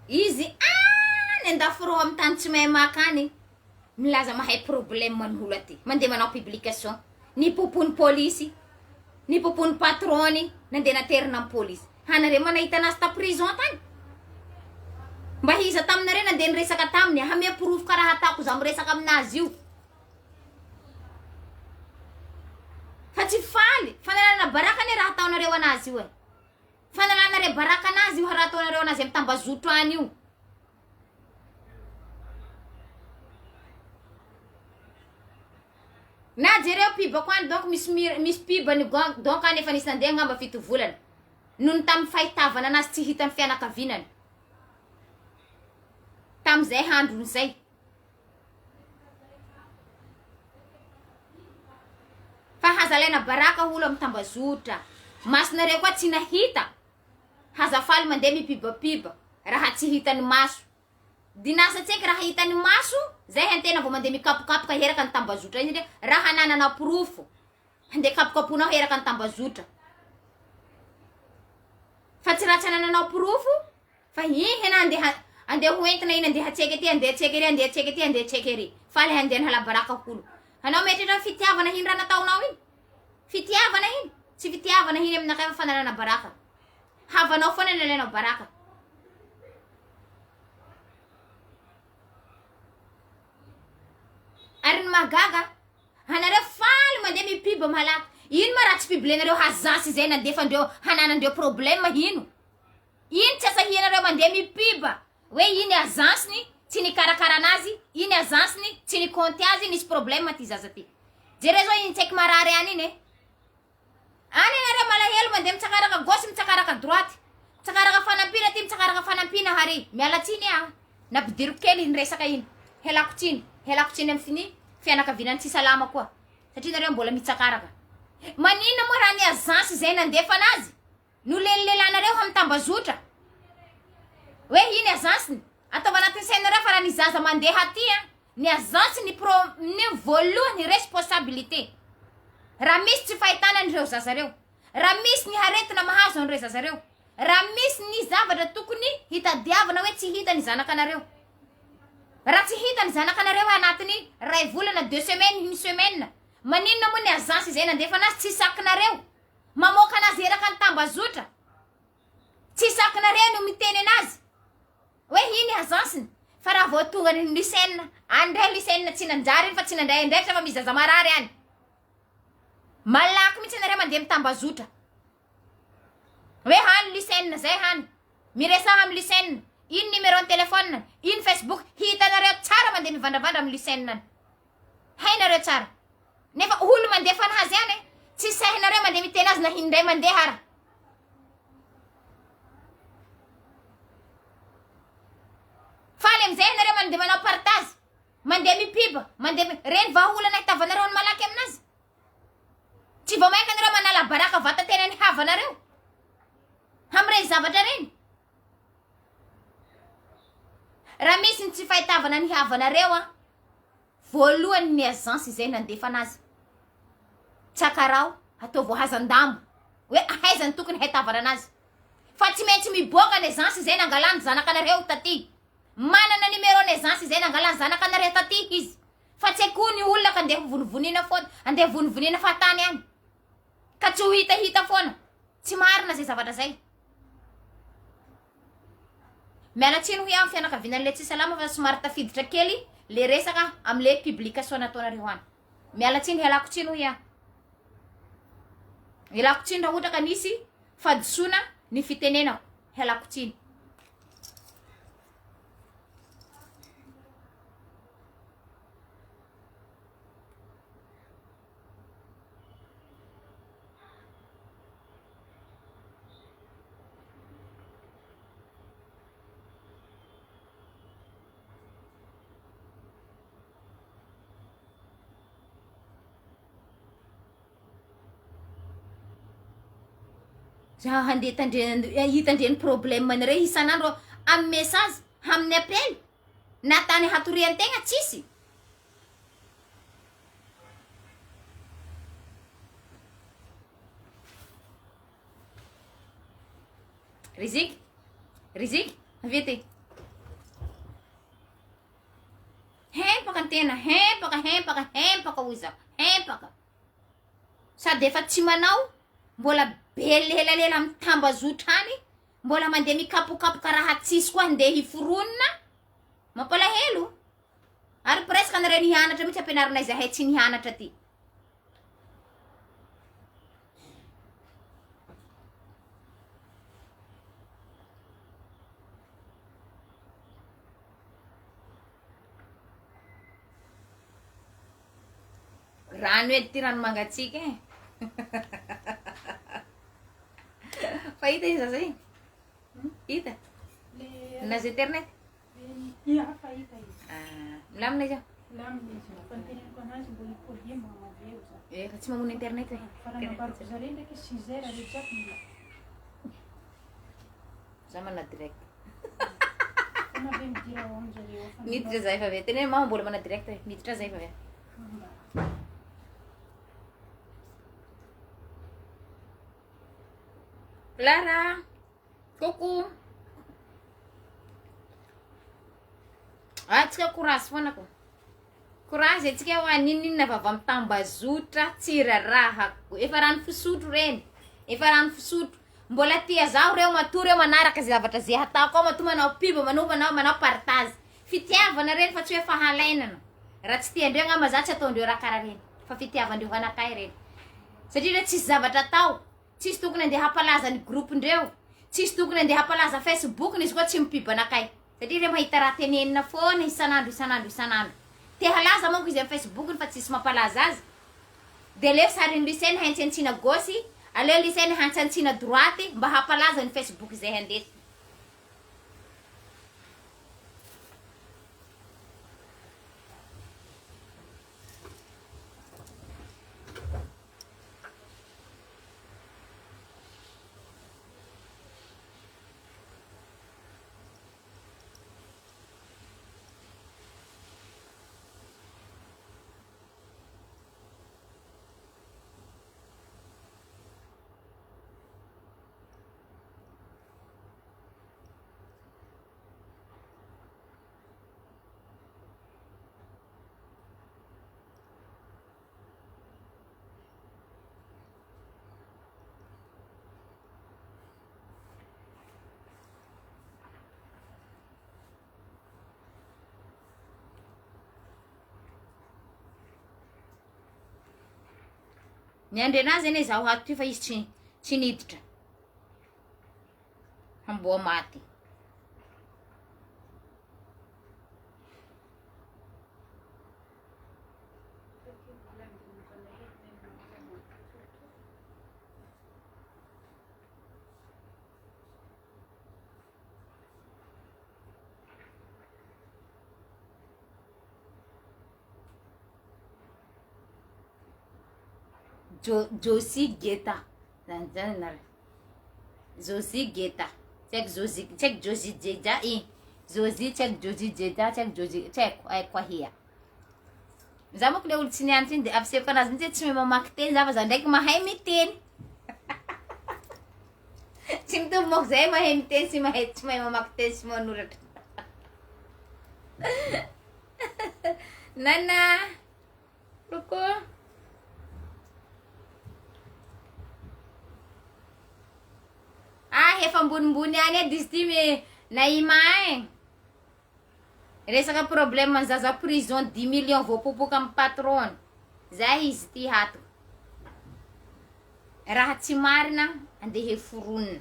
Izy Andafy rô amin'ny tany tsy mahay makany milaza mahay problème manolo aty. Mandeha manao publication. Ny popony polisy, ny popony patrony nandeha naterina amin'ny polisy. Hanare manahita anazy ta prison tany. Mba hiza taminare nandeha niresaka taminy. Hamea proof karaha atako za miresaka aminazy io. Fa tsy faly. Fanalana baraka ne raha ataonareo anazy io e. Fanalanare baraka anazy io raha ataonareo anazy amin'ny tambazotro any io. Na jereo piba ko any donc misy piba ny donc any efa nisy nandeha ngamba fito volana. Noho tamin'ny fahitavana anazy tsy hitany fianakavinany. Tamin'izay handrony zay. Fa hazalaina baraka olo amin'ny tambazotra. Masonareo koa tsy nahita. Hazafaly mandeha mipibapiba. Raha tsy hitany maso. Dinasa tseky raha hitany maso. Zay hantena vao mandeha mikapokapoka heraka ny tambazotra. Izy raha nanana proof. Handeha kapokaponao heraka ny tambazotra. Fa tsy raha tsy nananao proof. Fa hihena andeha hoentina iny andeha tseke ty, andeha tseke ry, andeha tseke ty, andeha tseke ry. Faly handeha hala baraka holo. Hanao metritra fitiavana hiny raha nataonao iny. Fitiavana hiny. Tsy fitiavana hiny aminakay fa fanalana baraka. Havanao foana nalanao baraka. Ary ny magaga, hanareo faly mandeha mipiba malaky. Ino ma raha tsy piblenareo hazasy zay nandefandreo hananandreo problème ino. Ino tsy asahianareo mandeha mipiba. Hoe iny azansiny, tsy ni karakara anazy, iny azansiny, tsy ni konty azy, nisy problème ty zaza ty. Jere zao iny tseky marary any iny e. Ani nare malahelo mandeha mitsakaraka gauche mitsakaraka droite. Mitsakaraka fanampina ty mitsakaraka fanampina hari. Miala tsiny napidiriko kely iny resaka iny. Helako tsiny amin'ny fini fianakavinany tsy salama koa. Satria nareo mbola mitsakaraka. Manina mo raha ny azansy zay nandefa anazy. No lelelanareo hamtambazotra. Hoe iny azansiny. Ataova anatin'ny sainareo fa raha ny zaza mandeha aty ny azansy ny voalohany responsabilité. Raha misy tsy fahitana an'ireo zazareo. Raha misy ny haretina mahazo an'ireo zazareo. Raha misy ny zavatra tokony hitadiavana hoe tsy hita ny zanakanareo. Raha tsy hita ny zanakanareo anatiny ray volana 2 semaines, 1 semaine. Maninona mo ny azansy zay nandefa anazy tsy sakinareo. Mamoaka anazy eraka ny tambazotra. Tsy sakinareo no miteny anazy. Hoe iny azansiny. Fa raha vao tonga ny lycéenne, andray lycéenne tsy nanjary fa tsy nandray ndraiky fa mizaza marary any. Malaky mitsy nareo mandeha mitambazotra. Hoe hany lycéenne zay hany. Miresaha amin'ny lycéenne. Ino numéro ny téléphone, ino Facebook, hitanareo tsara mandeha mivandravandra amin'ny lycéenne. Hainareo tsara. Nefa olo mandeha fanahazy any tsy sahinareo mandeha miteny azy na hindray mandeha hara. Faly amizay nareo mandeha manao partage. Mandeha mipiba, mandeha reny vahaolana hitavanareo ny malaky aminazy. Tsy vao mainka nareo manala baraka vata tena ny havanareo. Hamreny zavatra reny. Raha misy ny tsy fahitavana ny havanareo voalohany ny azansy zay nandefa anazy. Tsakarao ataovy hazan-dambo. Hoe ahaizany tokony haitavana anazy. Fa tsy maintsy miboaka ny azansy zay nangalany zanakanareo taty. manana numéro naissance izay nangalany zanakanareo taty izy fa tsy haiko ny olona ka andeha vonivonina foana andeha vonivonina fatany any ka tsy ho hitahita foana tsy marina zay zavatra zay mialatsiny ho amin'ny fianakavianan'le tsy salama fa somary tafiditra kely le resaka am'le publication nataonareo any mialatsiny hialako tsiny ho hialako tsiny raha ohatra ka nisy fadisoana ny fitenenako hialako tsiny za handeha hitandreny problème anare isan'andro amin'ny message amin'ny appel na tany hatorian-tegna tsisy riziky avety hempaka ny tena hempaka hoy zaho hempaka sady efa tsy manao mbola belelela amin'ny tambazotra any mbola mandeha mikapokapoka raha tsisy koa andeha hiforonina mampalahelo ary presque anareo nihianatra mitsy ampianarinay zahay tsy nihianatra ty rano edy ty rano mangatsika fa hita izy zay hita nazy internet fa hita izy milamina izy milamina izy fa ny teneniko anazy mbola ipôlie mba maveo za fa tsy mamono internet fa raha nambariko zareo ndraiky 6 heures re jiaby mila za mana direct fa nave midira hoany zareo fa miditra zay fa ve tena mama mbola mana direct miditra zay fa ve Lara, coucou. Atsika courage foana ko. Courage atsika ho aninina vava mitambazotra tsirarahako. Efa rano fisotro reny. Efa rano fisotro. Mbola tia zaho reo matory reo manaraka zay zavatra zay hatako matoa manao pibo manao partage. Fitiavana reny fa tsy hoe fahalainana. Raha tsy tiandreo ngamba za tsy ataondreo raha karaha reny. Fa fitiavandreo anakay reny. Satria tsisy zavatra tao. Tsisy tokony andeha hampalaza ny groupe-ndreo. Tsisy tokony andeha hampalaza Facebook nizy koa tsy mipibo anakay. Satria reo mahita raha tenenina foana isanandro. Te halaza manko izy amin'ny Facebook fa tsisy mampalaza azy. De leo sary ny lycée hantsantsina gauche, aleo lycée hantsantsina droite mba hampalaza ny Facebook zay handesy. Ny andrenazy ane zaho ato ty fa izy tsy niditra. Hamboa maty. Josi Geta. Josi Geta. Check Josi Jeja e. Josi check Josi Jeja check Josi check ai kwa hia. Zama kule olo tsy niany tsiny de avseko anazy mitsy tsy mamaky teny za fa za ndraiky mahay miteny. Tsy mitovy moko zay mahay miteny sy mahay tsy mahay mamaky teny sy manoratra. Nana. Loko. Efa ambonimbony any dizy ty me naimay. Resaka problème zaza prison 10 millions voapopoka amin'ny patron. Zay izy ty hato. Raha tsy marina andeha foronina.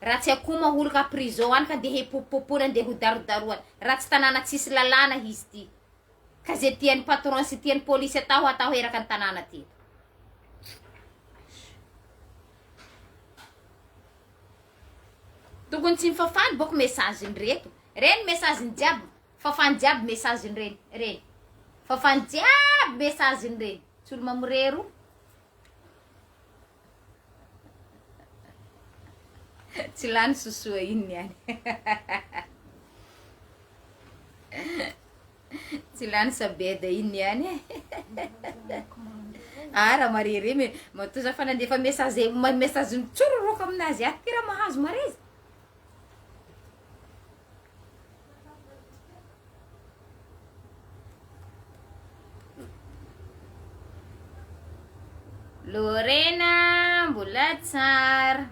Raha tsy akoma olo ka prison any ka andeha popopona andeha ho darodaroana. Raha tsy tanàna tsisy lalàna izy ty. Ka zay tian'ny patron sy tian'ny polisy atao eraka ny tanàna ty. Tokony tsy mifafany boko message reto. Reny message jiaby. Fafany jiaby message reny. Reny. Fafany jiaby message reny. Tsy olo mamorero. Tsy lany sosoa iny yani. Tsy lany sabeda iny yani. Raha marere me matoza fa nandefa message tsororoka aminazy aty raha mahazo mareza. Lorena mbola tsara.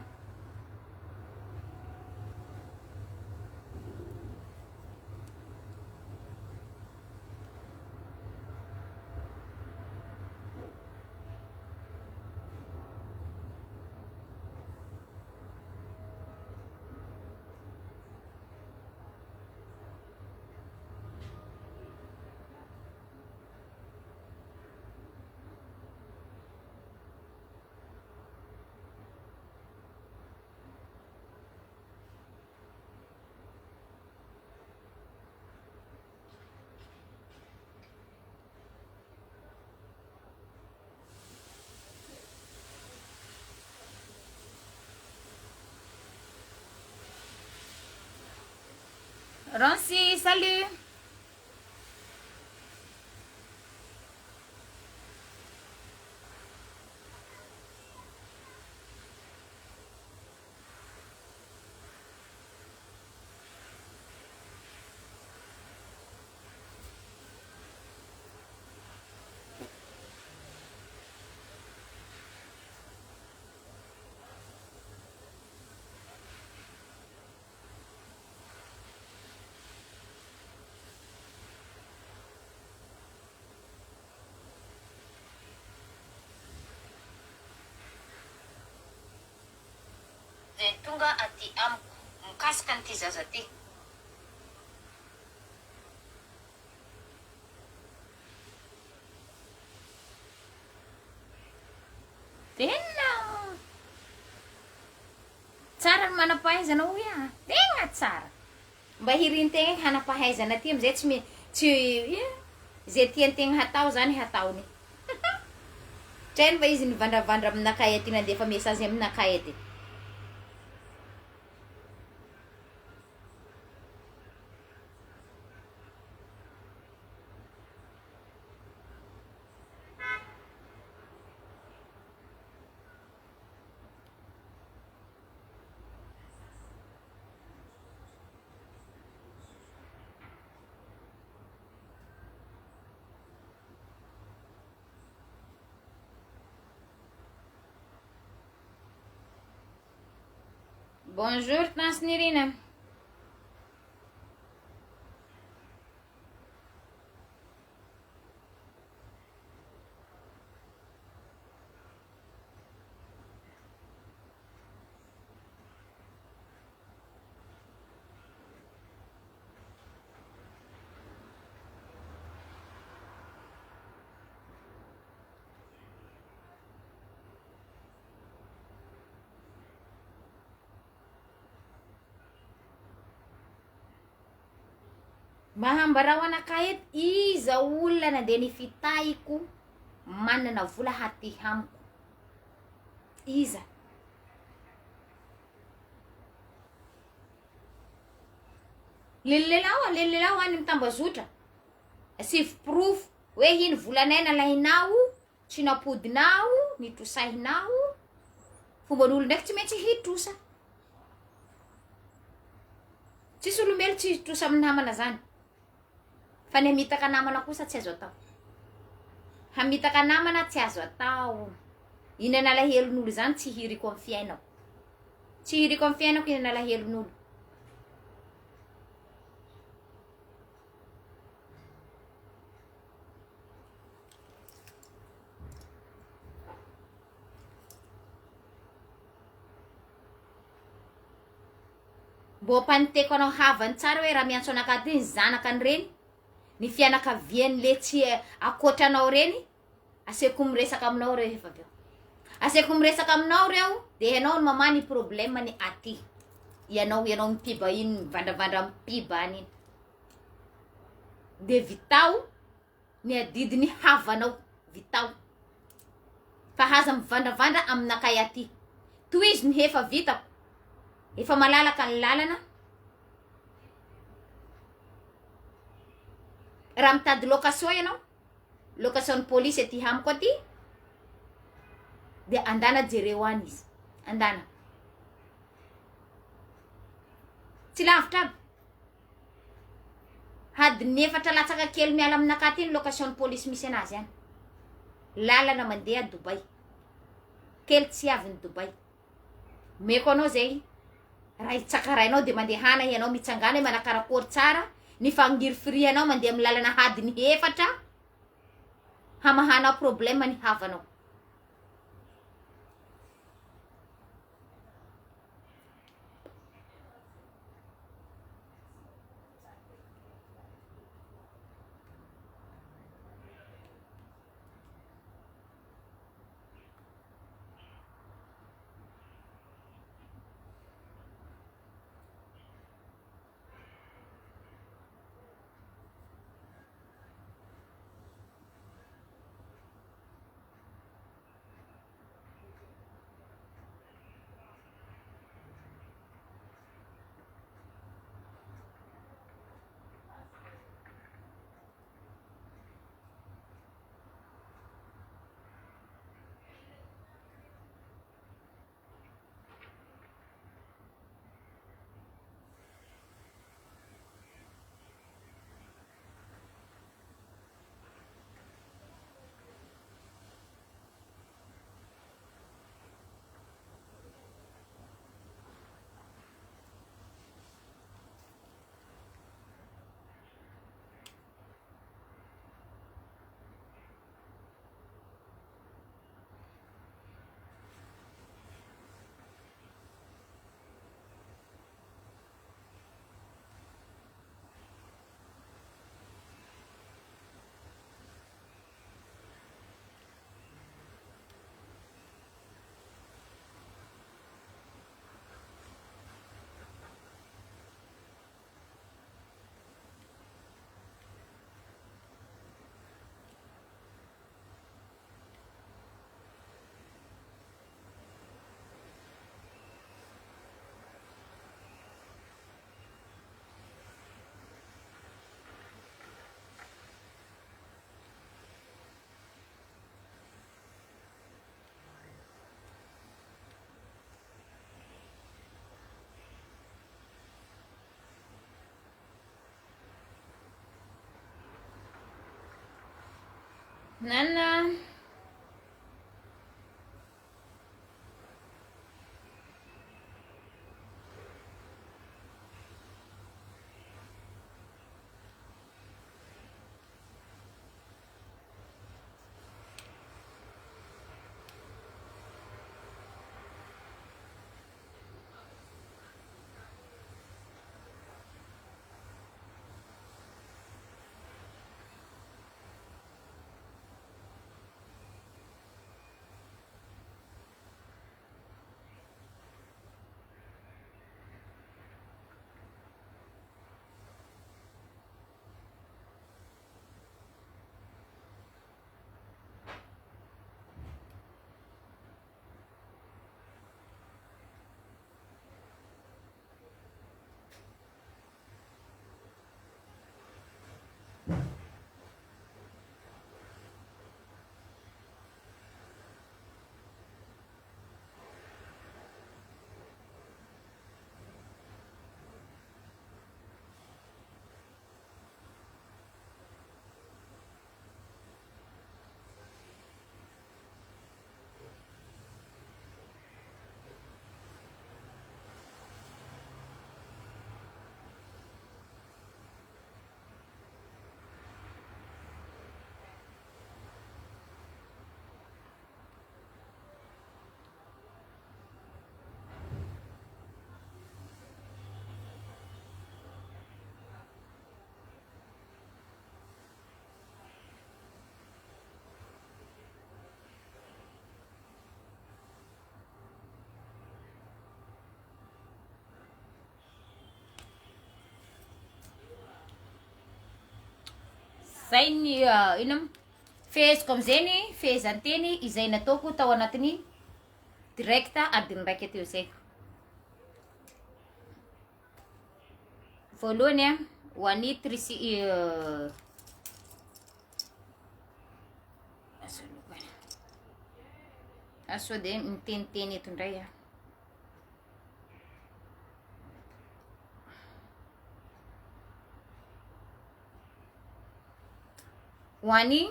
Rancy, salut. Tonga aty amiko mikasika an'ity zaza ty. Tena tsara ny manampahaizana hoy tegna tsara. Mba hirin-tegna hanampahaizana ty amizay tsy zay tian-tegna hatao zany hataony. Treno mba izy nivandravandra aminakay aty nandefa message aminakay aty. Bonjour, Transnirina. Mahambarao anakay et iza olona nandeha nifitahiko manana vola haty hamiko. Iza. Lelelao any mitambazotra. Asif proof hoe hiny volanay nalahinao, tsy napodinao, nitrosahinao. Fomban'olo ndraiky tsy maintsy hitrosa. Tsisy olombelo tsy hitrosa amin'ny namana zany. Fa ny hamitaka namana kosa tsy azo atao. Hamitaka namana tsy azo atao. Inana lahelon'olo zany tsy hiriko amin'ny fiainako. Tsy hiriko amin'ny fiainako inana lahelon'olo. Mbo paniteko anao havany tsara hoe raha miantso anakady ny zanaka ny reny, ny fianakaviany le tsy akoatranao reny, aseko miresaka aminao reo efa aveo. Aseko miresaka aminao reo, de ianao ny mamany problème ny aty. Ianao mipiba iny, mivandravandra mipiba aniny. De vitao, ny adidy ny havanao, vitao. Fa haza mivandravandra aminakay aty. Toizy ny efa vitako. Efa malalaka ny lalana. Raha mitady location ianao, location police aty hamiko aty, de andana jereo any izy. Andana. Tsy lavitra aby. Hadiny 4 latsaka kely miala aminakahy ty ny location police misy anazy any. Lalana mandeha Dubai. Kely tsy avy ny Dubai. Meko anao zay. Raha itsakarainao de mandehana ianao mitsangana manakarakory tsara, ny fangiry firianao mandeha amin'ny lalana hadiny 4 hamahana problème ny havanao. Nana. zay ny ino feheziko am'zay fehezanteny izay nataoko tao anatin'ny direct adiny raiky teo zay. Voalohany ho an'ny aso de miteniteny eto ndray ho an'ny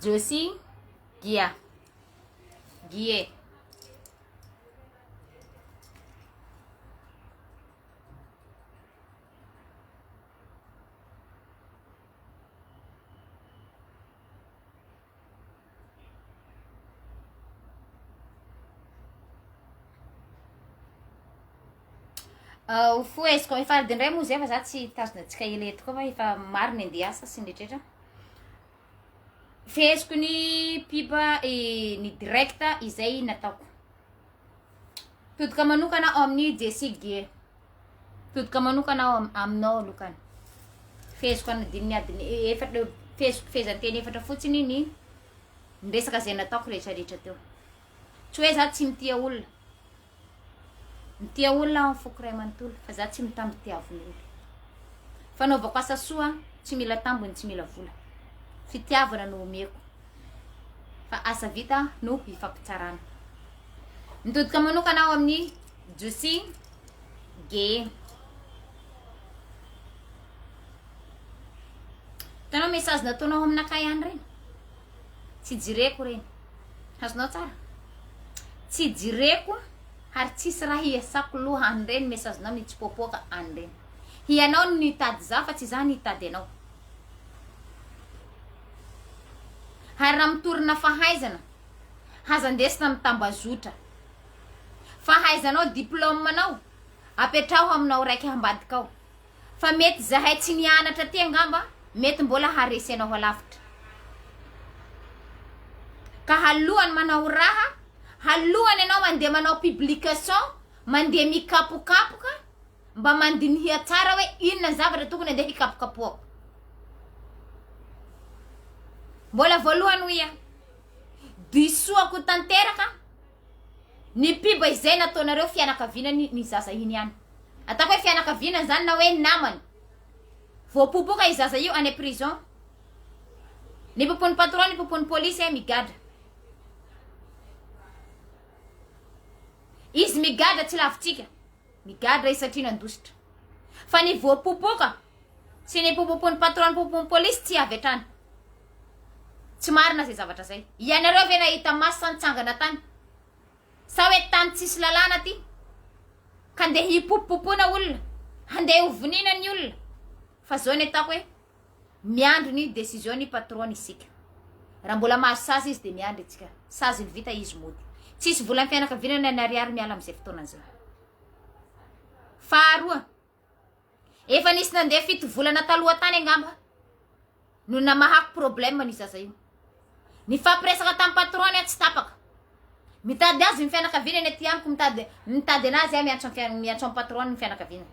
Josie Gie foeziko efa adindray moa zay fa za tsy tazona atsika ela eto koa fa efa mariny andeha asa sy ndraitrehatra. Feheziko ny pipa ny direct izay nataoko. Todika manokana ao amin'ny Jessie, todika manokana ao aminao lokana. Feheziko anadiny adiny efatra, feheziko fehezanteny efatra fotsiny ny resaka zay nataoko rehetrarehetra teo. Tsy hoe za tsy mitia olona. Mitia olona aho foko ray manontolo fa za tsy mitamby tiavony olona. Fanaovako asa soa tsy mila tambony tsy mila vola. Fitiavana no omeko. Fa asa vita no hifampitsarana. Mitodika manokana ao amin'ny Josie Gie. Tanao message nataonao aminakay ihany reny. Tsy jireko reny. Azonao tsara? Tsy jireko ary tsisy raha hiasako loha any reny message nao mitsipôpôka any reny. Hianao nitady za fa tsy za nitady anao. Harina mitorina fahaizana hazandesina mitambazotra. Fahaizanao diplômanao apetraho aminao raiky ambadikao. Fa mety zahay tsy nianatra ty angamba mety mbola haresy anao halavitra. Ka halohany manao raha, halohany anao mandeha manao publication, mandeha mikapokapoka mba mandinihia tsara hoe inona zavatra tokony andeha hikapokapoako. Mbola voalohany hoia disoako tanteraka ny piba izay nataonareo fianakavianany ny zaza iny ihany. Atako hoe fianakaviana zany na hoe namany. Voapopoka izaza io any prison. Ny popon'ny patron, ny popon'ny polisy migadra. Izy migadra tsy lavitsika. Migadra izy satria nandositra. Fa ny voapopoka sy ny popon'ny patron, popon'ny polisy tsy avy hatrany. Tsy marina zay zavatra zay. Ianareo ve nahita maso nitsangana tany? Sa hoe tany tsisy lalàna ty? Ka andeha hipopopona olona, andeha hovonina ny olona. Fa zao ny atako hoe miandry ny décision ny patron isika. Raha mbola mahazo sazy izy de miandry itsika. Sazy ny vita izy mody. Tsisy vola ny fianakavianana ny ariary miala am'izay fotoanan'izao. Faharoa, efa nisy nandeha fito volana taloha tany angamba no namahako problème ny zaza io. Ny fampiresaka tamin'ny patron tsy tapaka. Mitady azy ny fianakavianany aty amiko mitady anazy miantso amin'ny patron ny fianakavianany.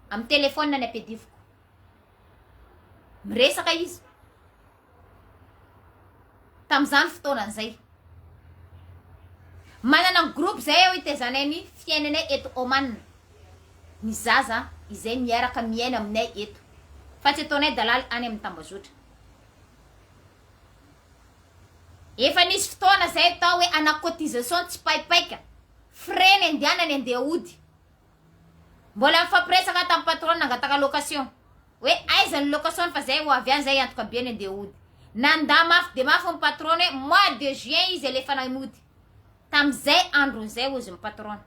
Amin'ny telefônina ny apediviko. Miresaka izy. Tam'izany fotoanan'izay. Manana ny groupe zay eo itezanay ny fiainanay eto Oman. Ny zaza izay miaraka miaina aminay eto. Fa tsy ataonay dalala any amin'ny tambazotra. Efa nisy fotoana zay tao hoe ana cotisation tsy paipaika. Freny andianany andeha ody. Mbola mifampiresaka tamin'ny patron nangataka location. Hoe aiza ny location fa zay ho avy any zay antoka be andeha ody. Nanda mafy de mafy ny patron hoe mois de juin izy alefa namody. Tam'izay andron'izay ozy ny patron.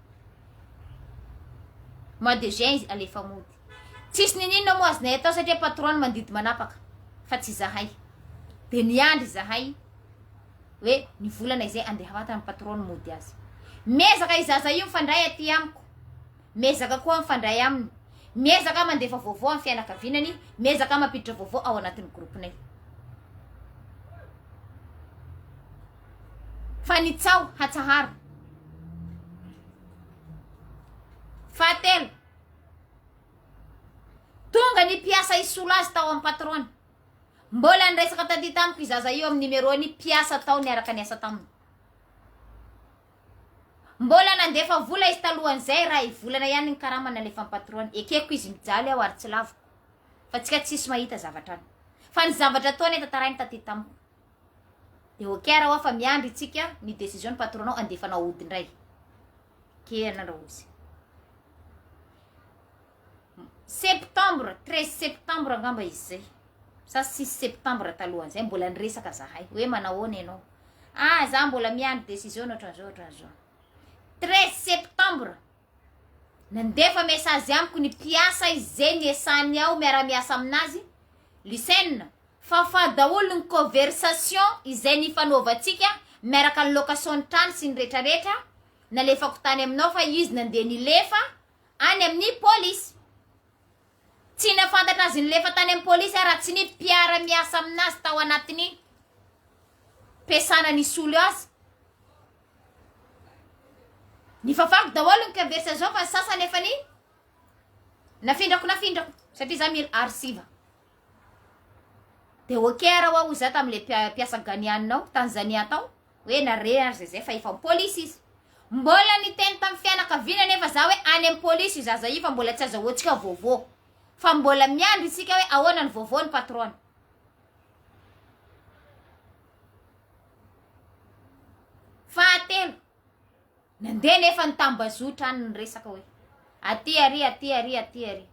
Mois de juin izy alefa mody. Tsisy ninino moa azy atao satria patron mandidy manapaka. Fa tsy zahay. De niandry zahay. Hoe ny volana izay andeha havata ny patron mody azy. Mezaka izaza io mifandray aty amiko. Mezaka koa mifandray aminy. Mezaka mandefa vaovao amin'ny fianakavianany. Mezaka mampiditra vaovao ao anatin'ny groupinay. Fa ny tsao hatsaharo. Fahatelo. Tonga ny piasa isola azy tao amin'ny patron. Mbola nresaka taty tamiko izaza io amin'ny numerony piasa tao niaraka niasa taminy. Mbola nandefa vola izy talohan'izay ray volana ihany ny karamana le fampatron ekeko izy mijaly ao ary tsy lavo. Fa tsika tsisy mahita zavatra. Fa ny zavatra ataony tatarainy taty tamiko. De okera wa fa miandry tsika ny décision ny patronao andefanao odindray. Ke anareo izy. Septembre 13 septembre angamba izy zay. Sa 6 septembre talohan'izay mbola niresaka zahay hoe manao ahoana ianao. Za mbola miandry décision ohatran'izao. 13 septembre nandefa message amiko ny piasa izay niasany ao miara-miasa aminazy lycène fa daholo ny conversation izay nifanaovantsika miaraka ny location trano sy ny rehetrarehetra nalefako tany aminao fa izy nandeha nilefa any amin'ny polisy. Tsy nafantatra azy nilefa tany amin'ny polisy raha tsy ny mpiara-miasa aminazy tao anatiny pesana ny solo azy. Nifafako daholo ny conversation fa sasany efa ny nafindrako satria za mila arsiva. De okera wa za tamile piasa ganianinao Tanzania tao hoe nare azy zay fa efa polisy izy. Mbola niteny tam fianakaviana nefa za hoe any amin'ny polisy zaza io fa mbola tsy azahoantsika vovo. Fa mbola miandry isika hoe ahoana ny vovo ny patron. Fahatelo nandeha nefa nitambazotra any resaka hoe aty ary.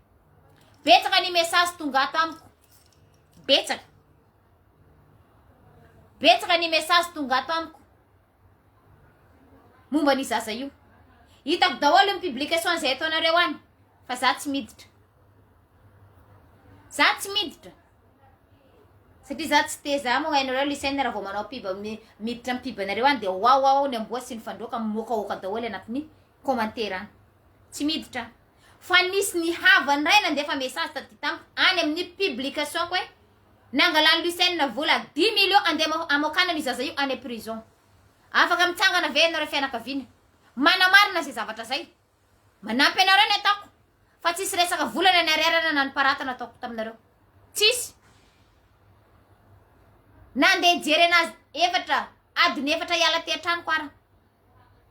Betsaka ny message tonga ato amiko. Betsaka ny message tonga ato amiko. Momba ny zaza io. Hitako daholo ny publication zay ataonareo any. Fa za tsy miditra. Satria za tsy teza mo hainareo lycéenne raha vao manao piba miditra mpibanareo any de wow ny amboa sy ny fandroaka mokaoka daholo anatin'ny commentaire any. Tsy miditra. Fa nisy ny havany ray nandefa message taty tamiko any amin'ny publication ko hoe nangalany lycéenne vola 10 millions andeha amokana ny zaza io any prison. Afaka mitsangana ve ianareo fianakaviana. Manamarina zay zavatra zay. Manampy ianareo ny atako. Fa tsisy resaka volana ny ariarana na ny paratana ataoko taminareo. Tsisy. Nandeha jery anazy adiny efatra iala teatrano kwara.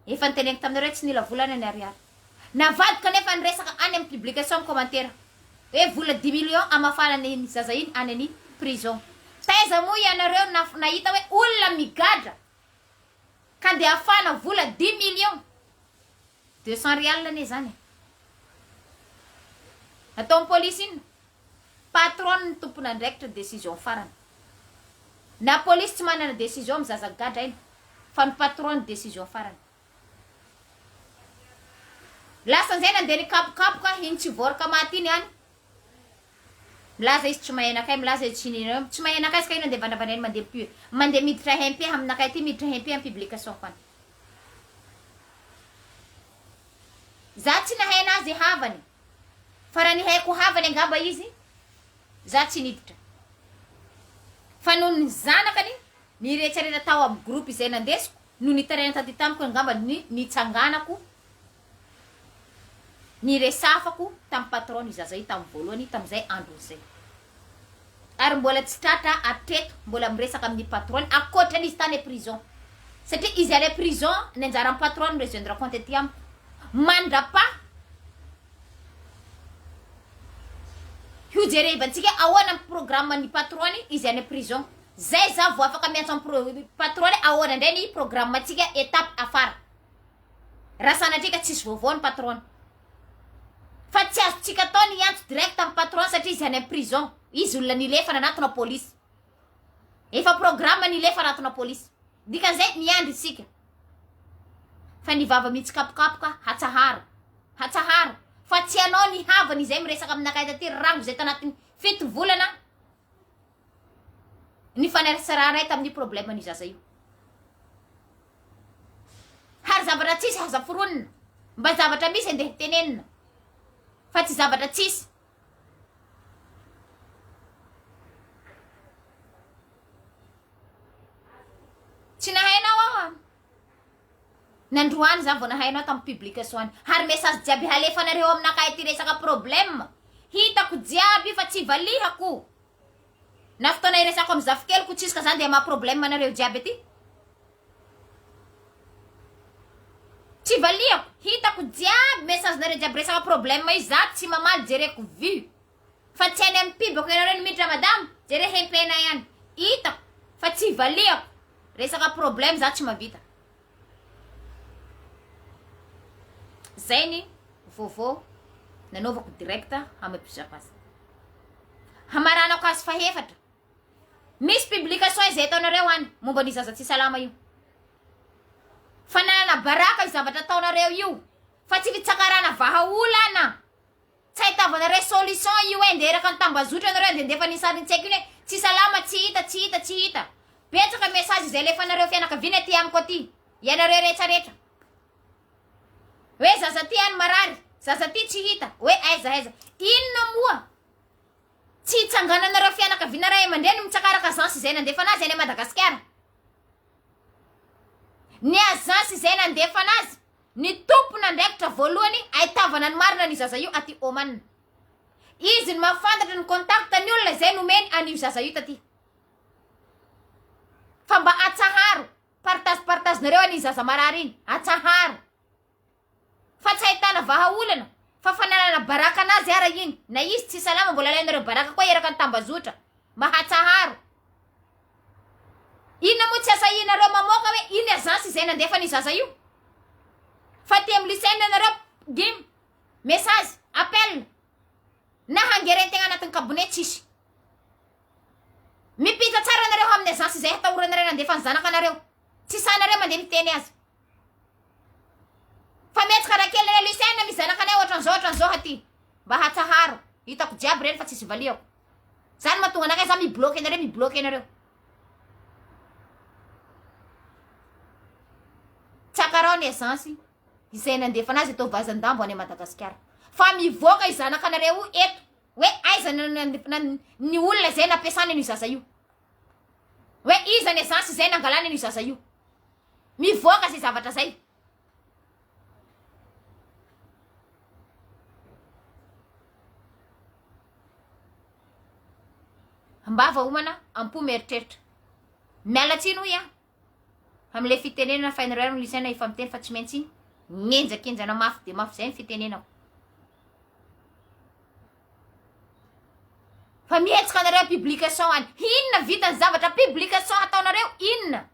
Efa niteneniko taminareo tsy nila volana ny ariara. Navadika nefa niresaka any amin'ny publication commentaire. Hoe vola 10 millions amafana ny zaza iny any any prison. Taiza mo ianareo nahita hoe olona migadra ka ndeha afana vola 10 millions 200 rial ne zany. Atao police iny patron ny tompona ndraikitra décision farany. Na police tsy manana décision mizaza gadra iny fa ny patron ny décision farany. Lasa nzay nandeha ny kapokapoka iny tsy voraka maty iny any. Milaza izy tsy mahenakay milaza izy tsy mahenakay ska ino andeha vandravanay mandeha miditra hempe aminakay ty miditra hempe amin'ny publication fany. Za tsy nahay anazy havany. Fa raha ny haiko havany angamba izy za tsy niditra. Fa noho ny zanakany niretrareta tao amin'ny groupe izay nandesiko no nitarena taty tamiko angamba nitsanganako niresafako tamin'ny patron izaza io tamin'ny voalohany tamin'izay andro zay. Ary mbola tsy tratra atreto mbola miresaka amin'ny patron akoatran'izy tany prison. Satria izy ale prison ny anjaran'ny patron rejoindre compte aty amiko. Mandrapa hujerevantsika ahoana programme ny patron izy any prison. Zay za vao afaka miantso amin'ny patron ahoana ndray ny programme atsika étape afara. Raha sanatrika tsisy vaovao ny patron. Fa tsy azotsika tao ny antso direct amin'ny patron satria izy any amin'ny prison. Izy olona nilefana anatona polisy. Efa programme nilefana anatona polisy. Dikan'izay niandry isika. Fa ny vava mihitsy kapokapoka hatsahara. Fa tsy anao ny havany izay miresaka aminakay taty rango zay tanatin'ny 7 volana. Ny fanarasarahanay tamin'ny problème ny zaza io. Hary zavatra tsisy haza foronina. Mba zavatra misy andeha tenenina. Fa tsy zavatra tsisy. Tsy nahainao aho. Nandroany za vao nahainao tamin'ny publication. Hary message jiaby halefanareo aminakay ty resaka problème. Hitako jiaby fa tsy valihako. Na fotoana iresako amin'ny zafikeloko tsisy ka zany dia maha problème anareo jiaby aty. Tsy valiako, hitako jiaby messagenareo jiaby resaka problème izy, za tsy mamaly jereko vue. Fa tsy any amin'ny pibako ianareo ny miditra madamo, jere hempena ihany. Hitako, fa tsy valiako. Resaka problème za tsy mavita. Zay ny vovô nanaovako directa amin'ny episode-passe. Hamaranako azy fahefatra. Misy publication izay ataonareo any momba ny zaza tsy salama io. Fananana baraka izy zavatra ataonareo io. Fa tsy vitsakarana vahaolana. Tsy ahitavanareo solution io nderaka ny tambazotra anareo ndefa ny sarin-tsaiko iny tsy salama, tsy hita. Betsaka message izay alefanareo fianakaviana aty amiko aty. Ianareo rehetrarehetra. Hoe zaza ty any marary, zaza ty tsy hita. Hoe aiza. Inona moa? Tsy hitsangananareo fianakaviana ray aman-dreny mitsakaraka agence izay nandefa anazy any Madagasikara. Ny agence izay nandefa anazy, ny tompona andraikitra voalohany ahitavana ny marina ny zaza io aty Oman. Izy ny mahafantatra ny contact ny olona izay nomeny an'io zaza io taty. Fa mba atsaharo, partagenareo an'io zaza marary iny, atsaharo. Fa tsy ahitana vahaolana, fa fananana baraka anazy ara iny. Na izy tsy salama mbola alainareo baraka koa eraka ny tambazotra. Mahatsaharo. Inona moa tsy asahinareo mamoaka hoe iny agence izay nandefa ny zaza io. Fa ty amin'ny lycée nareo game, message, appel. Na hangerentegna anatin'ny kabinet tsisy. Mipita tsara nareo amin'ny agence izay hatahoranareo nandefa ny zanaka nareo. Tsy sanareo mandeha miteny azy. Fa metsika rakely na lycée na mizanaka anay ohatran'izao aty. Mba hatsaharo. Hitako jiaby reny fa tsisy valiako. Zany mahatonga anakay za mibloke anareo. Tsakarao ny agence izay nandefa anazy atao vazan-dambo any Madagasikara. Fa mivoaka izanaka anareo eto. Hoe aiza ny olona izay nampiasana ny zaza io. Hoe iza ny agence izay nangalana ny zaza io. Mivoaka zay zavatra zay. Mba vaomana ampo mieritreritra. Mialatsiny hoy am'le fitenenana fainareo ny lisaina efa miteny fa tsy maintsy ngenjakenjana mafy de mafy zay ny fitenenako. Fa mietsika anareo publication any. Inona vitany zavatra publication ataonareo inona?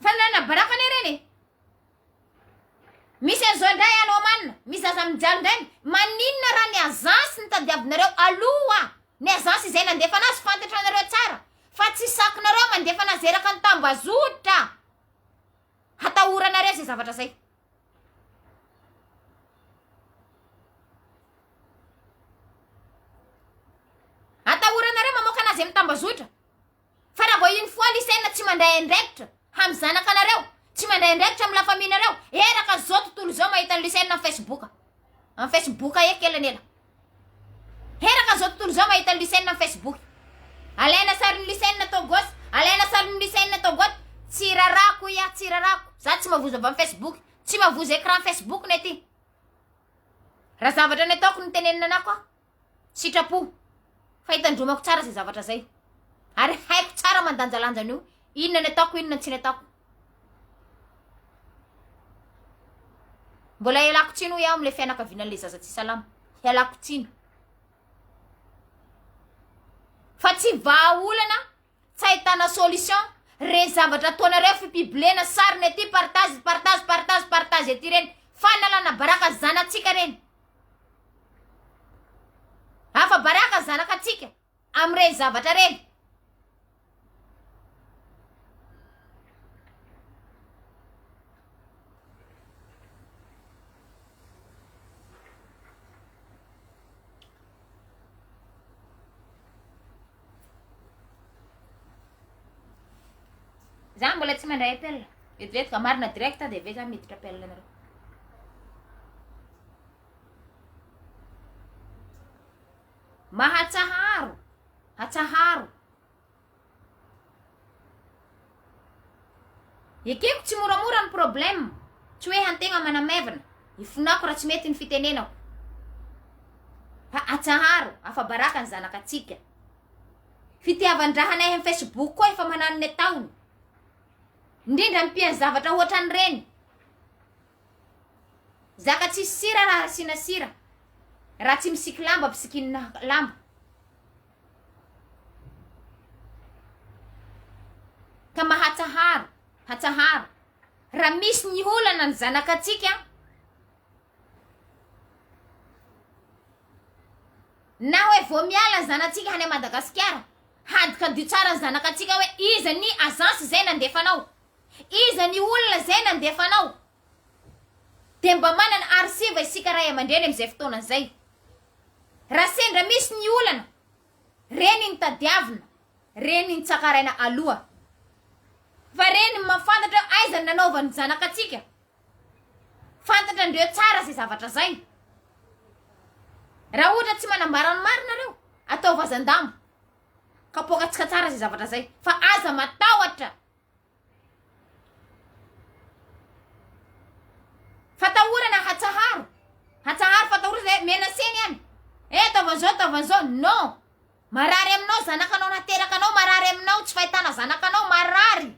Fa nana baraka reny. Misy an'izao ndray any Oman, misy aza mijaly ndray. Maninona raha ny agence nitadiavinareo aloha? Ny agence izay nandefa anazy fantatra anareo tsara. Fa tsy sakinareo mandefa anazy eraka ny tambazotra. Hatahoranareo zay zavatra zay. Hatahoranareo mamoaka anazy amin'ny tambazotra. Fa raha vao iny fois lycée tsy mandray andraikitra amin'ny zanakanareo, tsy mandray andraikitra amin'ny lafamillenareo, eraka zao tontolo zao mahita ny lycée amin'ny Facebook. Amin'ny Facebook eky elanela. Heraka zao tontolo zao mahita ny lycée amin'ny Facebook. Alaina sary ny lycée natao gauche, alaina sary ny lycée natao droite. Tsirarako ya, tsirarako. Za tsy mavozo avy amin'ny Facebook, tsy mavozo écran Facebook nety. Raha zavatra nataoko ny tenenina anako sitrapo. Fa hitandromako tsara zay zavatra zay. Ary haiko tsara mandanjalanja an'io. Inona nataoko, inona tsy nataoko. Mbola ialako tsiny hoy am'le fianakavianan'le zaza tsy salama. Ialako tsiny. Fa tsy vahaolana, tsy ahitana solution, reny zavatra ataonareo fipiblena sariny aty, partage aty reny. Fanalana baraka zanatsika reny. Hafa baraka zanakatsika am'ireny zavatra reny. Za mbola tsy mandray appel. Eto marina direct de avy za miditra appel nareo. Mahatsaharo. Hatsaharo. Ekeko tsy moramora ny problème. Tsy hoe hantegna manamevana. Ifonako raha tsy mety ny fitenenako. Fa atsaharo. Afa baraka ny zanakatsika. fitiavan-drahana amin'ny Facebook koa efa manano ny ataony. Indrindra mpiany zavatra ohatran'ireny. Zaka tsy sira raha asina sira. Raha tsy misiky lamba misikinina lamba. Ka mahatsahara. Raha misy ny olana ny zanakatsika, na hoe vao miala zanatsika any Madagasikara, hadika dio tsara ny zanakatsika hoe iza ny azansy zay nandefanao, iza ny olona zay nandefanao. De mba manana arsiva isika ray aman-dreny amin'izay fotoana zay. Raha sendra misy ny olana, reny ny tadiavina, reny ny tsakaraina aloha. Fa reny mafantatra aiza nanaovan'ny zanakatsika. Fantatra ndreo tsara zay zavatra zay. Raha ohatra tsy manambara ny marinareo, atao vazandamo. Kapoakatsika tsara zay zavatra zay. Fa aza matahotra. Fatahorana hatsaharo. Hatsaharo fatahorana zay menaseny any. Tavanzao. No. Marary aminao zanakanao naterakanao, marary aminao tsy fahitana zanakanao marary.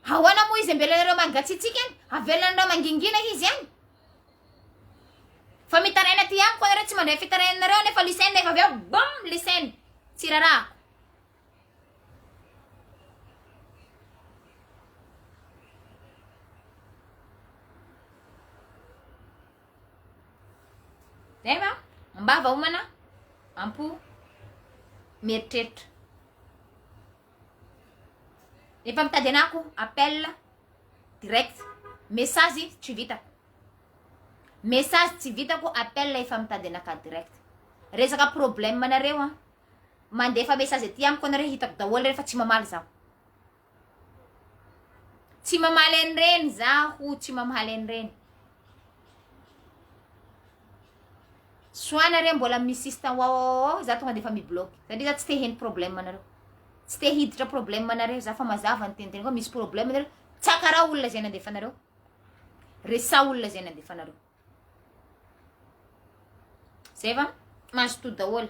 Hawana mo izy ambelanareo mangatsitsika any, avelanareo mangingina izy any. Fa mitaraina ty amiko anareo tsy mandray fitarainareo nefa lisainy nefa aveo bam lisainy. Tsirara. Zema, mbava homana ampo mieritreritra. Efa mitady anako appel direct, message tsy vitako. Message tsy vitako, appel efa mitady anaka direct. Resaka problème manareo mandefa message aty amiko anareo hitako daholo refa tsy mamaly zaho. Tsy mamaly an'ireny zaho, tsy mamaly an'ireny. Soanareo mbola misista za tonga defa miblock. Satria za tsy te heny problème manareo. Tsy te hiditra problème manareo, za fa mazava ny teniteny koa misy problème manareo. Tsakara olona zay nandefanareo. Resa olona zay nandefanareo. Zay va? Mazo to daholo.